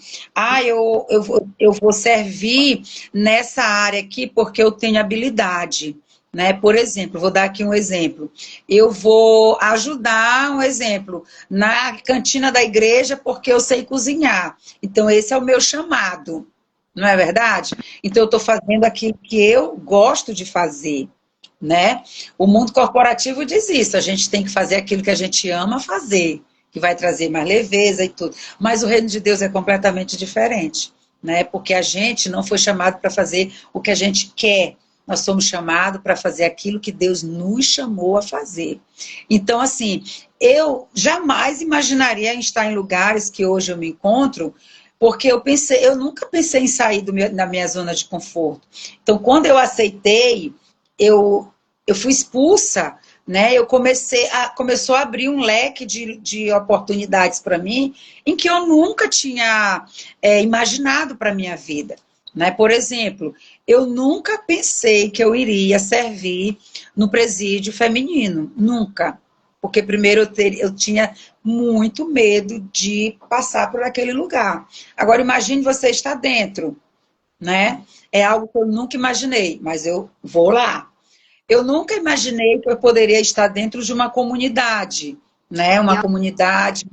eu vou servir nessa área aqui porque eu tenho habilidade. Né? Por exemplo, vou dar aqui um exemplo. Eu vou ajudar, um exemplo, na cantina da igreja porque eu sei cozinhar. Então, esse é o meu chamado, não é verdade? Então, eu estou fazendo aquilo que eu gosto de fazer. Né? O mundo corporativo diz isso, a gente tem que fazer aquilo que a gente ama fazer, que vai trazer mais leveza e tudo. Mas o reino de Deus é completamente diferente, né? Porque a gente não foi chamado para fazer o que a gente quer, nós somos chamados para fazer aquilo que Deus nos chamou a fazer. Então, assim, eu jamais imaginaria estar em lugares que hoje eu me encontro, porque eu nunca pensei em sair da minha zona de conforto. Então, quando eu aceitei, eu fui expulsa, né? Começou a abrir um leque de oportunidades para mim, em que eu nunca tinha imaginado para a minha vida. Né? Por exemplo, eu nunca pensei que eu iria servir no presídio feminino, nunca. Porque primeiro eu tinha muito medo de passar por aquele lugar. Agora imagine você estar dentro, né? É algo que eu nunca imaginei, mas eu vou lá. Eu nunca imaginei que eu poderia estar dentro de uma comunidade, né? Uma comunidade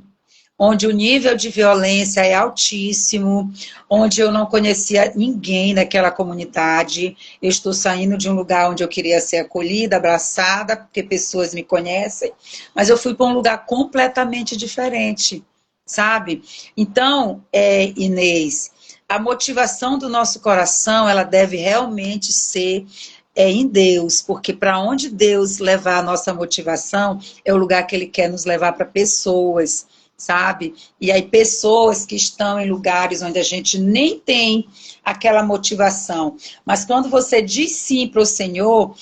onde o nível de violência é altíssimo, onde eu não conhecia ninguém daquela comunidade. Eu estou saindo de um lugar onde eu queria ser acolhida, abraçada, porque pessoas me conhecem, mas eu fui para um lugar completamente diferente, sabe? Então, Inês, a motivação do nosso coração, ela deve realmente ser em Deus, porque para onde Deus levar a nossa motivação, é o lugar que Ele quer nos levar para pessoas, sabe? E aí pessoas que estão em lugares onde a gente nem tem aquela motivação, mas quando você diz sim para o Senhor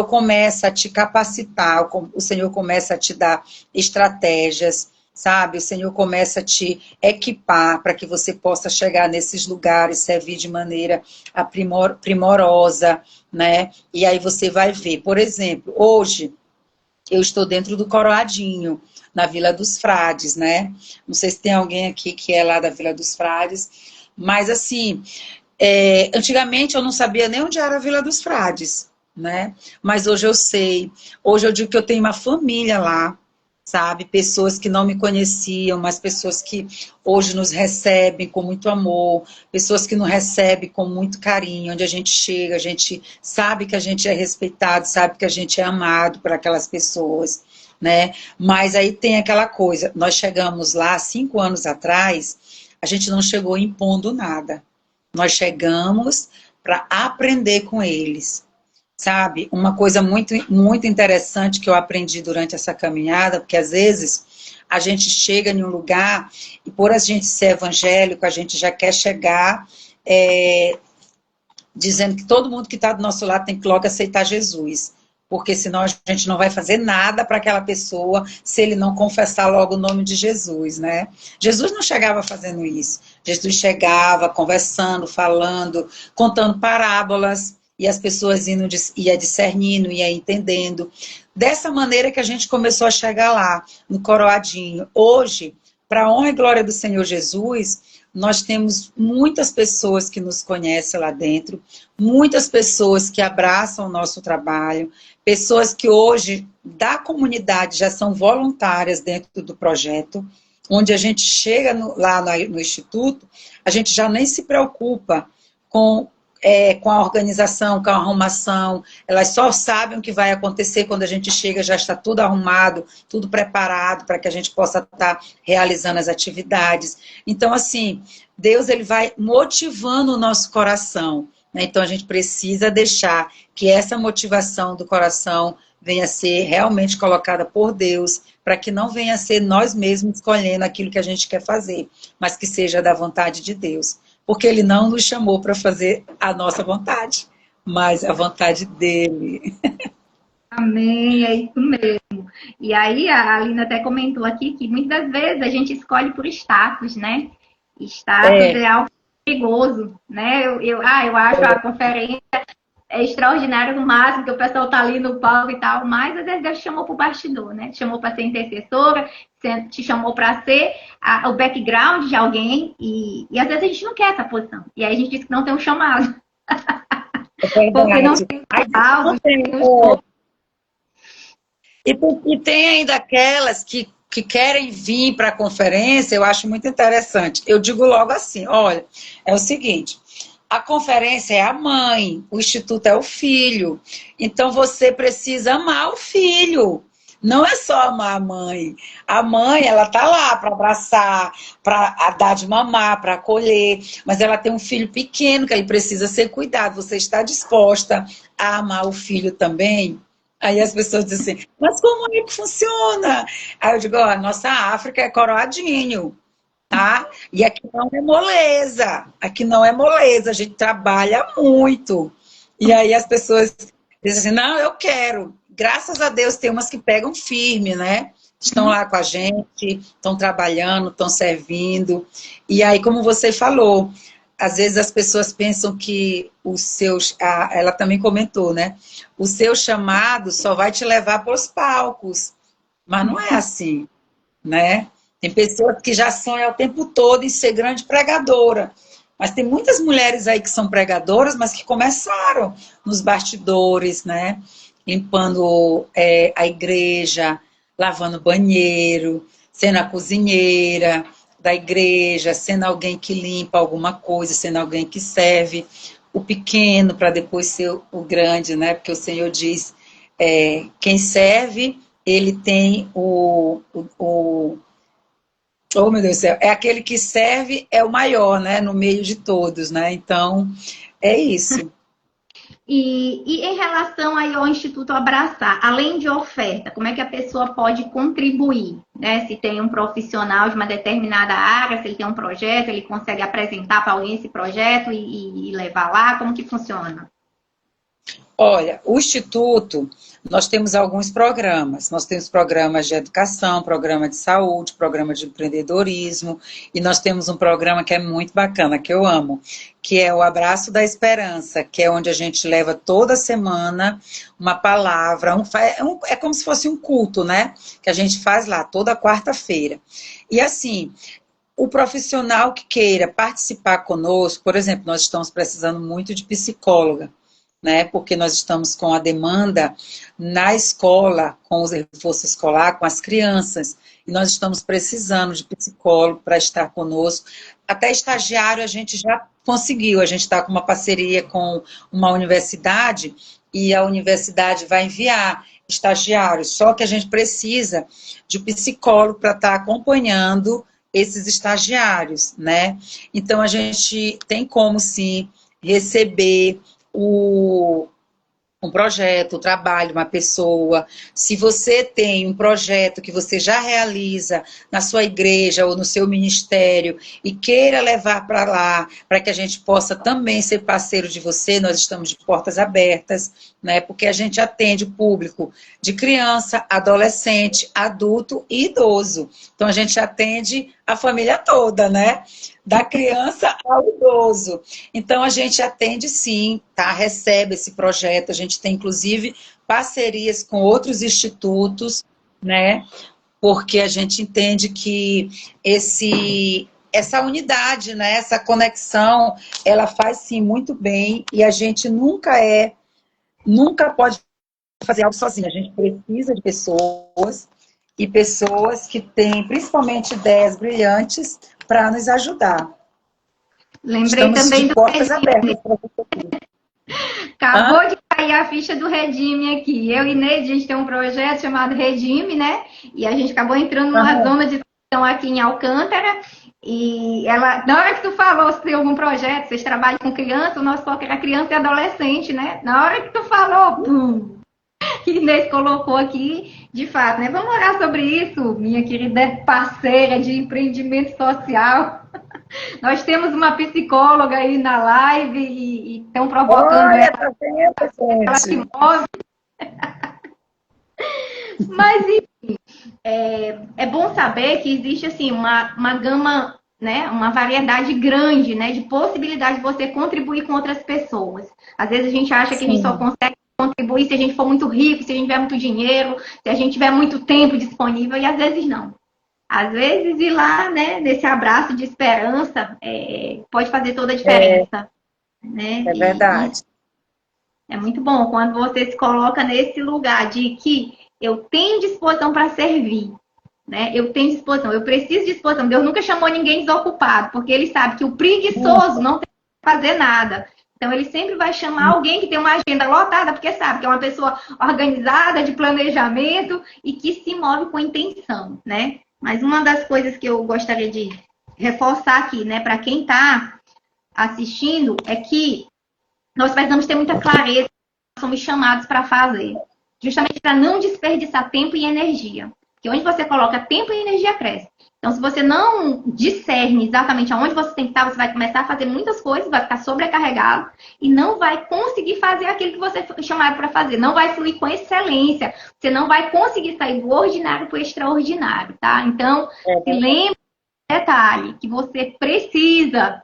começa a te capacitar, o Senhor começa a te dar estratégias, sabe? O Senhor começa a te equipar para que você possa chegar nesses lugares, servir de maneira primorosa, né? E aí você vai ver, por exemplo, hoje eu estou dentro do Coroadinho, na Vila dos Frades, né? Não sei se tem alguém aqui que é lá da Vila dos Frades, mas assim, antigamente eu não sabia nem onde era a Vila dos Frades, né? Mas hoje eu sei. Hoje eu digo que eu tenho uma família lá, sabe? Pessoas que não me conheciam, mas pessoas que hoje nos recebem com muito amor, pessoas que nos recebem com muito carinho, onde a gente chega, a gente sabe que a gente é respeitado, sabe que a gente é amado por aquelas pessoas, né? Mas aí tem aquela coisa, nós chegamos lá 5 anos atrás, a gente não chegou impondo nada. Nós chegamos para aprender com eles. Sabe, uma coisa muito, muito interessante que eu aprendi durante essa caminhada, porque às vezes a gente chega em um lugar, e por a gente ser evangélico, a gente já quer chegar dizendo que todo mundo que está do nosso lado tem que logo aceitar Jesus, porque senão a gente não vai fazer nada para aquela pessoa se ele não confessar logo o nome de Jesus, né? Jesus não chegava fazendo isso. Jesus chegava conversando, falando, contando parábolas, e as pessoas ia discernindo, ia entendendo. Dessa maneira que a gente começou a chegar lá, no Coroadinho. Hoje, para a honra e glória do Senhor Jesus, nós temos muitas pessoas que nos conhecem lá dentro, muitas pessoas que abraçam o nosso trabalho, pessoas que hoje, da comunidade, já são voluntárias dentro do projeto, onde a gente chega lá no Instituto, a gente já nem se preocupa com a organização, com a arrumação, elas só sabem o que vai acontecer quando a gente chega, já está tudo arrumado, tudo preparado para que a gente possa estar realizando as atividades. Então, assim, Deus ele vai motivando o nosso coração, né? Então, a gente precisa deixar que essa motivação do coração venha a ser realmente colocada por Deus, para que não venha a ser nós mesmos escolhendo aquilo que a gente quer fazer, mas que seja da vontade de Deus. Porque ele não nos chamou para fazer a nossa vontade, mas a vontade dele. Amém, é isso mesmo. E aí a Alina até comentou aqui que muitas das vezes a gente escolhe por status, né? Status é algo perigoso, né? Eu acho a conferência extraordinária no máximo, que o pessoal tá ali no palco e tal, mas às vezes Deus te chamou pro bastidor, né? Te chamou para ser intercessora, te chamou para ser o background de alguém, e às vezes a gente não quer essa posição. E aí a gente diz que não tem um chamado. Porque não tem algo. E tem ainda aquelas que querem vir para a conferência, eu acho muito interessante. Eu digo logo assim, olha, é o seguinte, a conferência é a mãe, o instituto é o filho, então você precisa amar o filho. Não é só amar a mãe. A mãe, ela tá lá para abraçar, para dar de mamar, para acolher, mas ela tem um filho pequeno que ele precisa ser cuidado. Você está disposta a amar o filho também? Aí as pessoas dizem assim, mas como é que funciona? Aí eu digo, ó, a nossa África é coroadinho, tá? E aqui não é moleza, aqui não é moleza, a gente trabalha muito. E aí as pessoas dizem assim, não, eu quero. Graças a Deus tem umas que pegam firme, né? Estão lá com a gente, estão trabalhando, estão servindo. E aí, como você falou, às vezes as pessoas pensam que os seus... ela também comentou, né? O seu chamado só vai te levar para os palcos. Mas não é assim, né? Tem pessoas que já sonham o tempo todo em ser grande pregadora. Mas tem muitas mulheres aí que são pregadoras, mas que começaram nos bastidores, né? Limpando a igreja, lavando banheiro, sendo a cozinheira da igreja, sendo alguém que limpa alguma coisa, sendo alguém que serve o pequeno para depois ser o grande, né? Porque o Senhor diz, quem serve, ele tem oh, meu Deus do céu, é aquele que serve, é o maior, né? No meio de todos, né? Então, é isso. E em relação aí ao Instituto Abraçar, além de oferta, como é que a pessoa pode contribuir? Né? Se tem um profissional de uma determinada área, se ele tem um projeto, ele consegue apresentar para alguém esse projeto e levar lá, como que funciona? Olha, o Instituto, nós temos alguns programas. Nós temos programas de educação, programa de saúde, programa de empreendedorismo, e nós temos um programa que é muito bacana, que eu amo, que é o Abraço da Esperança, que é onde a gente leva toda semana uma palavra, é como se fosse um culto, né? Que a gente faz lá toda quarta-feira. E assim, o profissional que queira participar conosco, por exemplo, nós estamos precisando muito de psicóloga, né? Porque nós estamos com a demanda na escola, com o reforço escolar, com as crianças, e nós estamos precisando de psicólogo para estar conosco. Até estagiário a gente já conseguiu, a gente está com uma parceria com uma universidade, e a universidade vai enviar estagiários, só que a gente precisa de psicólogo para estar acompanhando esses estagiários, né? Então a gente tem como, sim, receber um projeto, um trabalho, uma pessoa, se você tem um projeto que você já realiza na sua igreja ou no seu ministério e queira levar para lá, para que a gente possa também ser parceiro de você, nós estamos de portas abertas, né? Porque a gente atende o público de criança, adolescente, adulto e idoso. Então a gente atende a família toda, né? Da criança ao idoso. Então, a gente atende sim, tá? Recebe esse projeto, a gente tem, inclusive, parcerias com outros institutos, né? Porque a gente entende que essa unidade, né? Essa conexão, ela faz, sim, muito bem, e a gente nunca pode fazer algo sozinho, a gente precisa de pessoas, e pessoas que têm, principalmente, ideias brilhantes para nos ajudar. Lembrei Estamos também de do portas Redime. abertas para você. Acabou Hã? de cair a ficha do Redime aqui. Eu e Neide, a gente tem um projeto chamado Redime, né? E a gente acabou entrando numa Aham. zona de transição aqui em Alcântara. E ela, na hora que tu falou se tem algum projeto, vocês trabalham com criança, o nosso foco era criança e adolescente, né? Na hora que tu falou, pum, que Inês colocou aqui, de fato, né? Vamos orar sobre isso, minha querida parceira de empreendimento social. Nós temos uma psicóloga aí na live e estão provocando ela, Olha, tá vendo, ela se gente? move. Mas é bom saber que existe assim uma gama, né, uma variedade grande, né, de possibilidades de você contribuir com outras pessoas. Às vezes a gente acha que a gente só Sim, consegue contribuir se a gente for muito rico, se a gente tiver muito dinheiro, se a gente tiver muito tempo disponível, e às vezes não. Às vezes ir lá, né, nesse abraço de esperança, pode fazer toda a diferença, né? é E verdade. é muito bom quando você se coloca nesse lugar de que eu tenho disposição para servir, né? Eu tenho disposição, eu preciso de disposição. Deus nunca chamou ninguém desocupado, porque ele sabe que o preguiçoso não tem que fazer nada. Então ele sempre vai chamar alguém que tem uma agenda lotada, porque sabe que é uma pessoa organizada, de planejamento e que se move com intenção, né? Mas uma das coisas que eu gostaria de reforçar aqui, né, para quem está assistindo, é que nós precisamos ter muita clareza, somos chamados para fazer, justamente para não desperdiçar tempo e energia. Porque onde você coloca tempo e energia cresce. Então, se você não discerne exatamente aonde você tem que estar, você vai começar a fazer muitas coisas, vai ficar sobrecarregado e não vai conseguir fazer aquilo que você foi chamado para fazer. Não vai fluir com excelência. Você não vai conseguir sair do ordinário para o extraordinário, tá? Então, se lembre detalhe que você precisa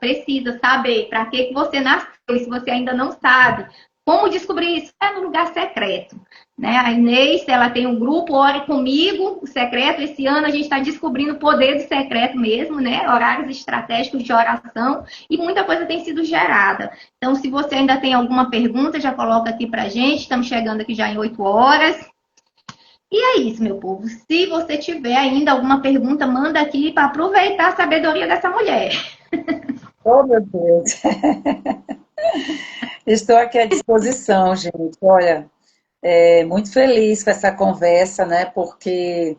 saber para que você nasceu, e se você ainda não sabe, como descobrir isso? É no lugar secreto. Né? A Inês, ela tem um grupo, Ore Comigo, o secreto. Esse ano a gente está descobrindo o poder do secreto mesmo, né? Horários estratégicos de oração e muita coisa tem sido gerada. Então, se você ainda tem alguma pergunta, já coloca aqui pra gente. Estamos chegando aqui já em 8 horas. E é isso, meu povo. Se você tiver ainda alguma pergunta, manda aqui para aproveitar a sabedoria dessa mulher. Oh, meu Deus. Estou aqui à disposição, gente. Olha, muito feliz com essa conversa, né? Porque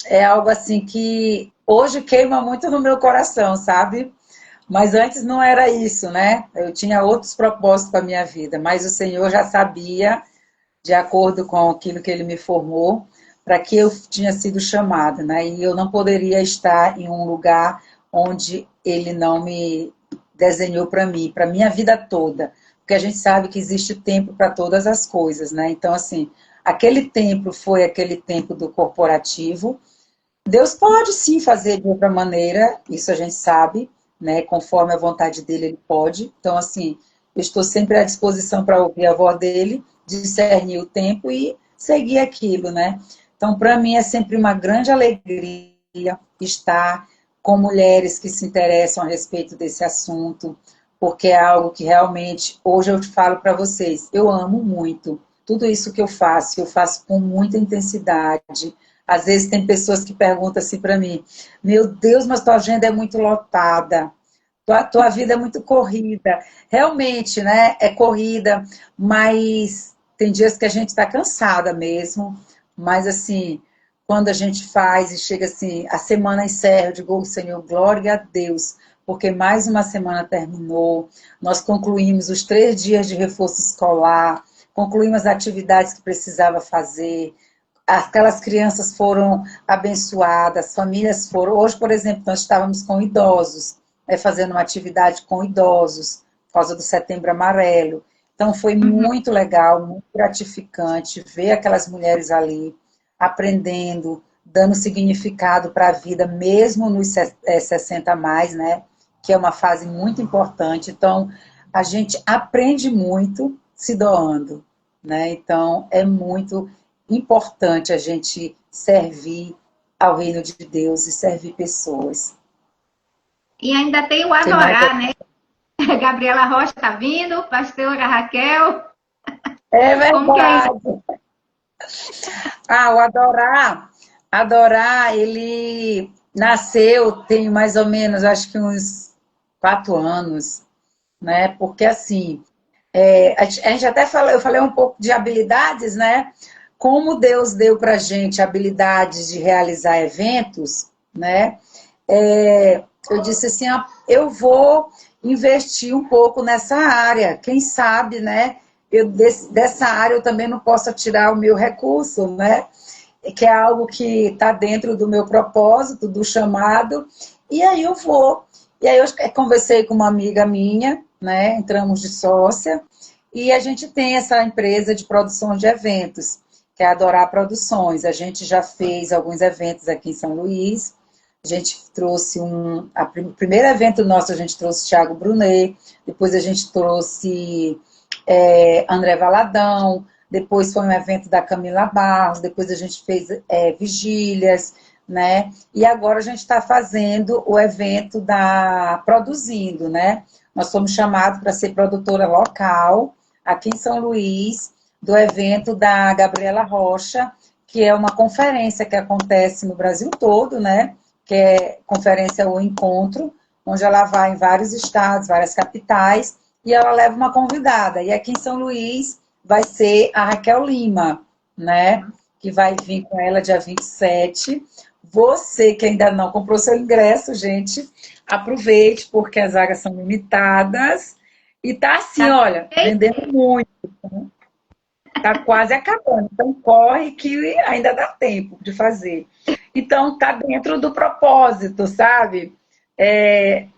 é algo assim que hoje queima muito no meu coração, sabe? Mas antes não era isso, né? Eu tinha outros propósitos para a minha vida, mas o Senhor já sabia, de acordo com aquilo que Ele me formou, para que eu tinha sido chamada, né? E eu não poderia estar em um lugar onde Ele não me desenhou para minha vida toda, porque a gente sabe que existe tempo para todas as coisas, né? Então, assim, aquele tempo foi aquele tempo do corporativo. Deus pode sim fazer de outra maneira, isso a gente sabe, né? Conforme a vontade dele, ele pode. Então, assim, eu estou sempre à disposição para ouvir a voz dele, discernir o tempo e seguir aquilo, né? Então, para mim é sempre uma grande alegria estar com mulheres que se interessam a respeito desse assunto, porque é algo que realmente, hoje eu te falo para vocês, eu amo muito. Tudo isso que eu faço com muita intensidade. Às vezes tem pessoas que perguntam assim para mim, meu Deus, mas tua agenda é muito lotada, tua vida é muito corrida. Realmente, né, é corrida, mas tem dias que a gente está cansada mesmo, mas assim, quando a gente faz e chega assim, a semana encerra, eu digo, oh, Senhor, glória a Deus, porque mais uma semana terminou, nós concluímos os 3 dias de reforço escolar, concluímos as atividades que precisava fazer, aquelas crianças foram abençoadas, famílias foram. Hoje, por exemplo, nós estávamos com idosos, fazendo uma atividade com idosos, por causa do Setembro Amarelo. Então, foi muito legal, muito gratificante ver aquelas mulheres ali aprendendo, dando significado para a vida, mesmo nos 60 a mais, né? Que é uma fase muito importante. Então, a gente aprende muito se doando, né? Então, é muito importante a gente servir ao reino de Deus e servir pessoas. E ainda tem o Tem mais? adorar, né? Gabriela Rocha tá vindo, pastora Raquel. É Como que é isso? verdade. Ah, o Adorar, ele nasceu tem mais ou menos, acho que uns 4 anos, né? Porque assim, a gente até falou, eu falei um pouco de habilidades, né? Como Deus deu para gente habilidades de realizar eventos, né? Eu disse assim, eu vou investir um pouco nessa área. Quem sabe, né? Dessa área eu também não posso tirar o meu recurso, né? Que é algo que está dentro do meu propósito, do chamado, e aí eu vou. E aí eu conversei com uma amiga minha, né? Entramos de sócia, e a gente tem essa empresa de produção de eventos, que é a Adorar Produções. A gente já fez alguns eventos aqui em São Luís. A gente trouxe o primeiro evento nosso, a gente trouxe Thiago Brunet, depois a gente trouxe André Valadão, depois foi um evento da Camila Barros, depois a gente fez vigílias, né? E agora a gente está fazendo o evento da Produzindo, né? Nós fomos chamados para ser produtora local, aqui em São Luís, do evento da Gabriela Rocha, que é uma conferência que acontece no Brasil todo, né? Que é conferência ou encontro, onde ela vai em vários estados, várias capitais, e ela leva uma convidada. E aqui em São Luís vai ser a Raquel Lima, né? Que vai vir com ela dia 27. Você que ainda não comprou seu ingresso, gente, aproveite, porque as vagas são limitadas. E tá assim, olha, vendendo muito. Tá quase acabando. Então, corre que ainda dá tempo de fazer. Então, tá dentro do propósito, sabe?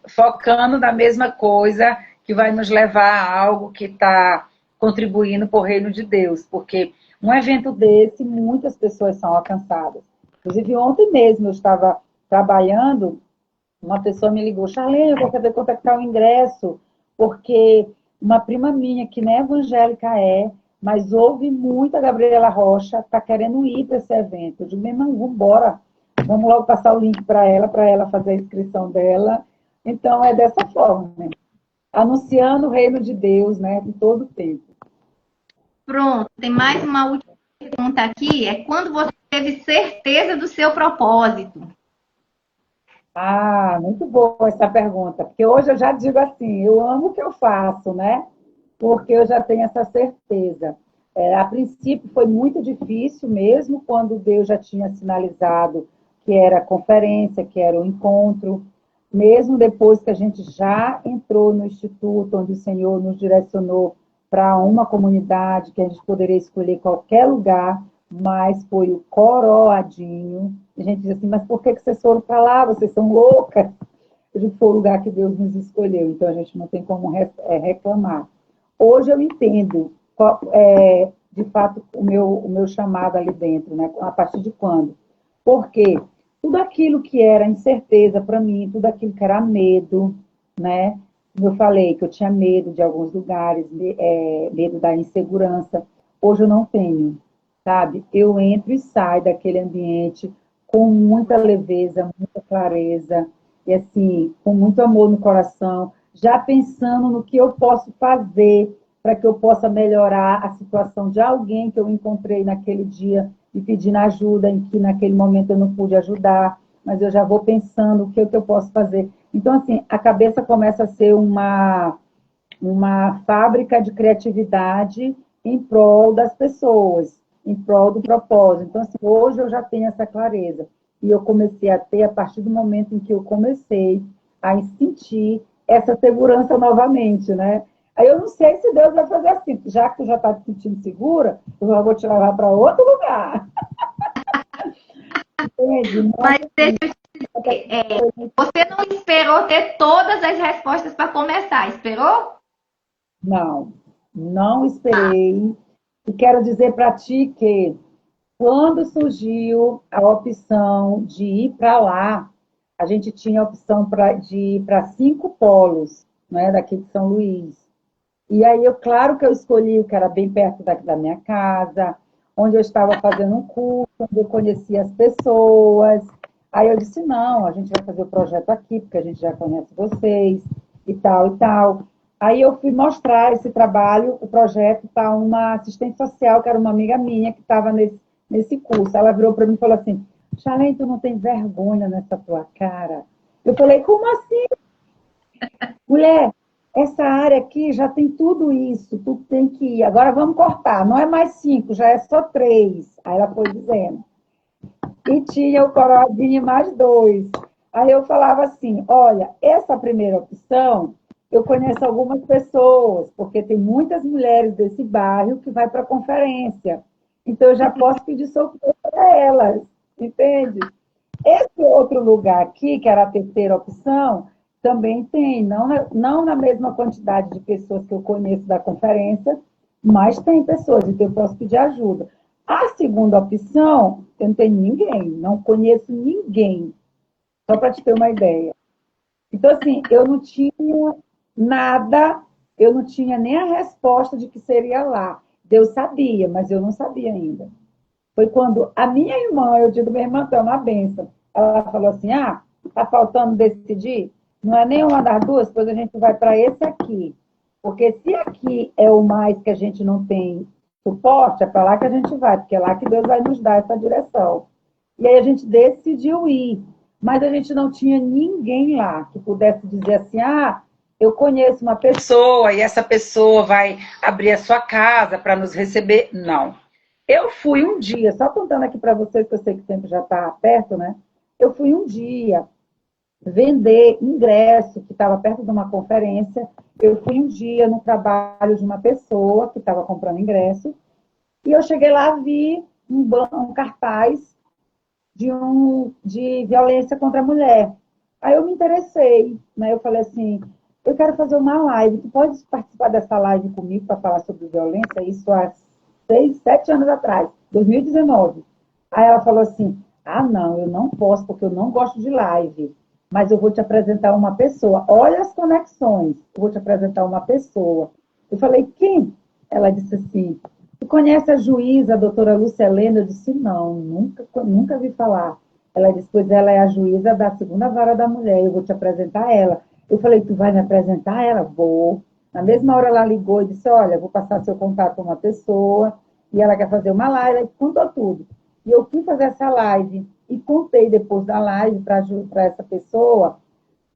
Focando na mesma coisa que vai nos levar a algo que está contribuindo para o reino de Deus. Porque um evento desse, muitas pessoas são alcançadas. Inclusive, ontem mesmo eu estava trabalhando, uma pessoa me ligou, Charlene, eu quero saber quanto é que está o ingresso, porque uma prima minha, que nem evangélica mas ouve muito a Gabriela Rocha, está querendo ir para esse evento. Eu digo, meu irmão, vamos embora. Vamos logo passar o link para ela fazer a inscrição dela. Então, é dessa forma, né? Anunciando o reino de Deus, né? Em todo o tempo. Pronto, tem mais uma última pergunta aqui. É quando você teve certeza do seu propósito? Ah, muito boa essa pergunta, porque hoje eu já digo assim, eu amo o que eu faço, né? Porque eu já tenho essa certeza. A princípio foi muito difícil mesmo, quando Deus já tinha sinalizado que era a conferência, que era o encontro, mesmo depois que a gente já entrou no instituto, onde o Senhor nos direcionou para uma comunidade, que a gente poderia escolher qualquer lugar, mas foi o Coroadinho. A gente diz assim, mas por que vocês foram para lá? Vocês são loucas. A gente foi o lugar que Deus nos escolheu, então a gente não tem como reclamar. Hoje eu entendo, de fato, o meu chamado ali dentro, né? A partir de quando? Porque tudo aquilo que era incerteza para mim, tudo aquilo que era medo, né? Como eu falei, que eu tinha medo de alguns lugares, medo da insegurança. Hoje eu não tenho, sabe? Eu entro e saio daquele ambiente com muita leveza, muita clareza, e assim, com muito amor no coração, já pensando no que eu posso fazer para que eu possa melhorar a situação de alguém que eu encontrei naquele dia e pedindo ajuda, em que naquele momento eu não pude ajudar, mas eu já vou pensando o que eu posso fazer. Então, assim, a cabeça começa a ser uma fábrica de criatividade em prol das pessoas, em prol do propósito. Então, assim, hoje eu já tenho essa clareza. E eu comecei a ter a partir do momento em que eu comecei a sentir essa segurança novamente, né? Aí eu não sei se Deus vai fazer assim, já que tu já está te sentindo segura, eu vou te levar para outro lugar. Entende? Mas deixa eu te dizer, você não esperou ter todas as respostas para começar, esperou? Não, não esperei. E quero dizer para ti que quando surgiu a opção de ir para lá, a gente tinha a opção de ir para 5 polos, né, daqui de São Luís. E aí, claro que eu escolhi o que era bem perto da minha casa, onde eu estava fazendo um curso, onde eu conhecia as pessoas. Aí eu disse, não, a gente vai fazer o projeto aqui, porque a gente já conhece vocês, e tal, e tal. Aí eu fui mostrar esse trabalho, o projeto, para uma assistente social, que era uma amiga minha, que estava nesse curso. Ela virou para mim e falou assim, Chalene, tu não tem vergonha nessa tua cara? Eu falei, como assim? Mulher, essa área aqui já tem tudo isso, tu tem que ir. Agora vamos cortar, não é mais 5, já é só 3. Aí ela foi dizendo. E tinha o coroadinho mais 2. Aí eu falava assim, olha, essa primeira opção, eu conheço algumas pessoas, porque tem muitas mulheres desse bairro que vai para a conferência. Então eu já posso pedir socorro para elas, entende? Esse outro lugar aqui, que era a terceira opção, também tem, não na mesma quantidade de pessoas que eu conheço da conferência, mas tem pessoas, então eu posso pedir ajuda. A segunda opção, eu não tenho ninguém, não conheço ninguém, só para te ter uma ideia. Então, assim, eu não tinha nada, eu não tinha nem a resposta de que seria lá. Deus sabia, mas eu não sabia ainda. Foi quando a minha irmã, eu digo, minha irmã, é uma benção. Ela falou assim: ah, tá faltando decidir? Não é nenhuma das duas, pois a gente vai para esse aqui. Porque se aqui é o mais que a gente não tem suporte, é para lá que a gente vai, porque é lá que Deus vai nos dar essa direção. E aí a gente decidiu ir, mas a gente não tinha ninguém lá que pudesse dizer assim: ah, eu conheço uma pessoa e essa pessoa vai abrir a sua casa para nos receber. Não. Eu fui um dia, só contando aqui para vocês, que eu sei que o tempo já está perto, né? Eu fui um dia vender ingresso, que estava perto de uma conferência. Eu fui um dia no trabalho de uma pessoa que estava comprando ingresso. E eu cheguei lá, vi um cartaz de violência contra a mulher. Aí eu me interessei, né? Eu falei assim, eu quero fazer uma live. Tu pode participar dessa live comigo para falar sobre violência? Isso há 6, 7 anos atrás, 2019. Aí ela falou assim, ah, não, eu não posso, porque eu não gosto de live. Mas eu vou te apresentar uma pessoa. Olha as conexões. Eu vou te apresentar uma pessoa. Eu falei, quem? Ela disse assim, tu conhece a juíza, a doutora Lúcia Helena? Eu disse, não, nunca vi falar. Ela disse, pois ela é a juíza da segunda vara da mulher, eu vou te apresentar ela. Eu falei, tu vai me apresentar ela? Vou. Na mesma hora ela ligou e disse, olha, vou passar seu contato para uma pessoa, e ela quer fazer uma live, ela contou tudo. E eu fui fazer essa live, e contei depois da live para essa pessoa,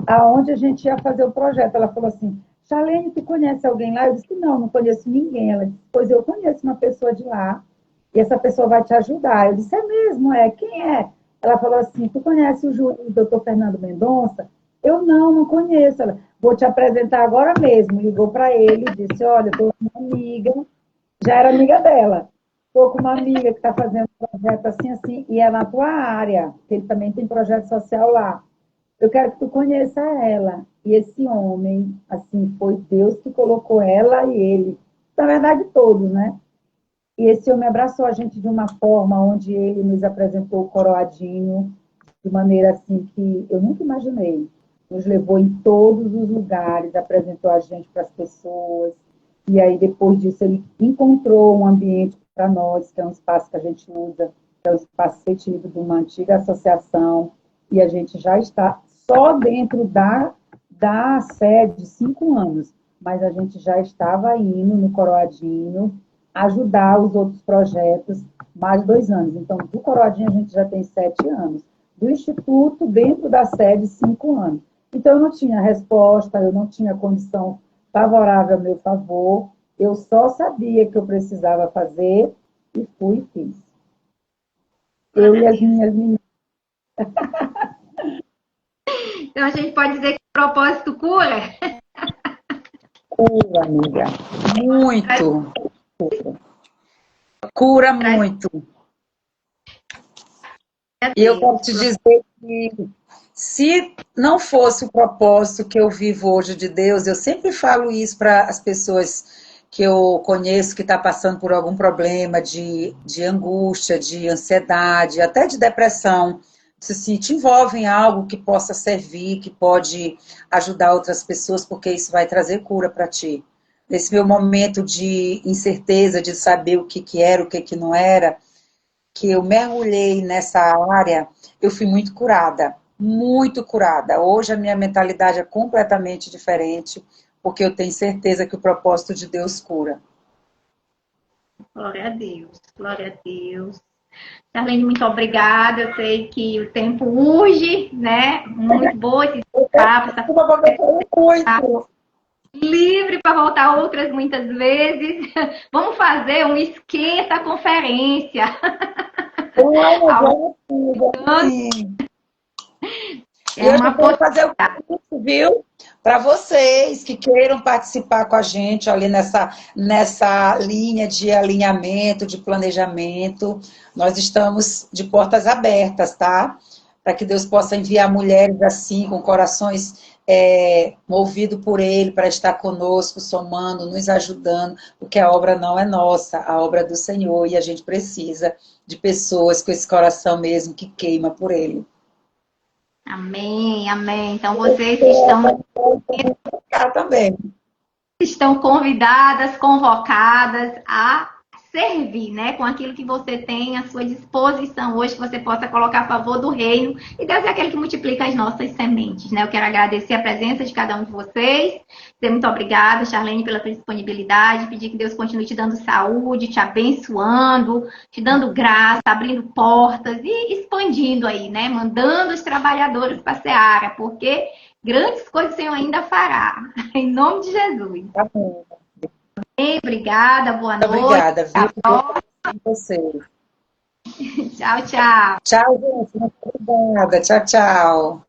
aonde a gente ia fazer o projeto. Ela falou assim, Chalene, tu conhece alguém lá? Eu disse, não conheço ninguém. Ela disse, pois eu conheço uma pessoa de lá, e essa pessoa vai te ajudar. Eu disse, é mesmo? Quem é? Ela falou assim, tu conhece o juiz, o doutor Fernando Mendonça? Eu não conheço. Ela, vou te apresentar agora mesmo. Ligou para ele e disse, olha, estou com uma amiga, já era amiga dela. Estou com uma amiga que está fazendo um projeto assim, assim, e é na tua área, que ele também tem projeto social lá. Eu quero que tu conheça ela. E esse homem, assim, foi Deus que colocou ela e ele. Na verdade, todos, né? E esse homem abraçou a gente de uma forma onde ele nos apresentou o coroadinho de maneira assim que eu nunca imaginei. Nos levou em todos os lugares, apresentou a gente para as pessoas. E aí, depois disso, ele encontrou um ambiente para nós, que é um espaço que a gente usa, que é o espaço cetivo de uma antiga associação, e a gente já está só dentro da sede 5 anos, mas a gente já estava indo no Coroadinho ajudar os outros projetos mais 2 anos. Então, do Coroadinho a gente já tem 7 anos. Do Instituto, dentro da sede, 5 anos. Então, eu não tinha resposta, eu não tinha condição favorável a meu favor, eu só sabia que eu precisava fazer e fui e fiz. Eu e as minhas meninas. Então a gente pode dizer que o propósito cura? Cura, amiga. Muito. Cura muito. E eu quero te dizer que se não fosse o propósito que eu vivo hoje de Deus, eu sempre falo isso para as pessoas que eu conheço que estão passando por algum problema de angústia, de ansiedade, até de depressão. Se te envolve em algo que possa servir, que pode ajudar outras pessoas, porque isso vai trazer cura para ti. Nesse meu momento de incerteza, de saber o que era, o que não era, que eu mergulhei nessa área, eu fui muito curada. Muito curada. Hoje a minha mentalidade é completamente diferente, porque eu tenho certeza que o propósito de Deus cura. Glória a Deus, glória a Deus. Charlene, muito obrigada. Eu sei que o tempo urge, né? Muito boa esse papo. Muito. Livre para voltar outras muitas vezes. Vamos fazer um esquenta conferência. Sim. É uma vou fazer o curso, viu? Para vocês que queiram participar com a gente ali nessa linha de alinhamento, de planejamento, nós estamos de portas abertas, tá? Para que Deus possa enviar mulheres assim, com corações movidos por Ele, para estar conosco, somando, nos ajudando, porque a obra não é nossa, a obra é do Senhor, e a gente precisa de pessoas com esse coração mesmo que queima por Ele. Amém, amém. Então vocês estão convidadas, convocadas a servir, né? Com aquilo que você tem à sua disposição hoje, que você possa colocar a favor do reino. E Deus é aquele que multiplica as nossas sementes, né? Eu quero agradecer a presença de cada um de vocês. Dizer muito obrigada, Charlene, pela disponibilidade. Pedir que Deus continue te dando saúde, te abençoando, te dando graça, abrindo portas e expandindo aí, né? Mandando os trabalhadores para a seara, porque grandes coisas o Senhor ainda fará. Em nome de Jesus. Amém. Obrigada, boa noite. Obrigada, viu? Com você. Tchau, tchau. Tchau, gente. Muito obrigada. Tchau, tchau.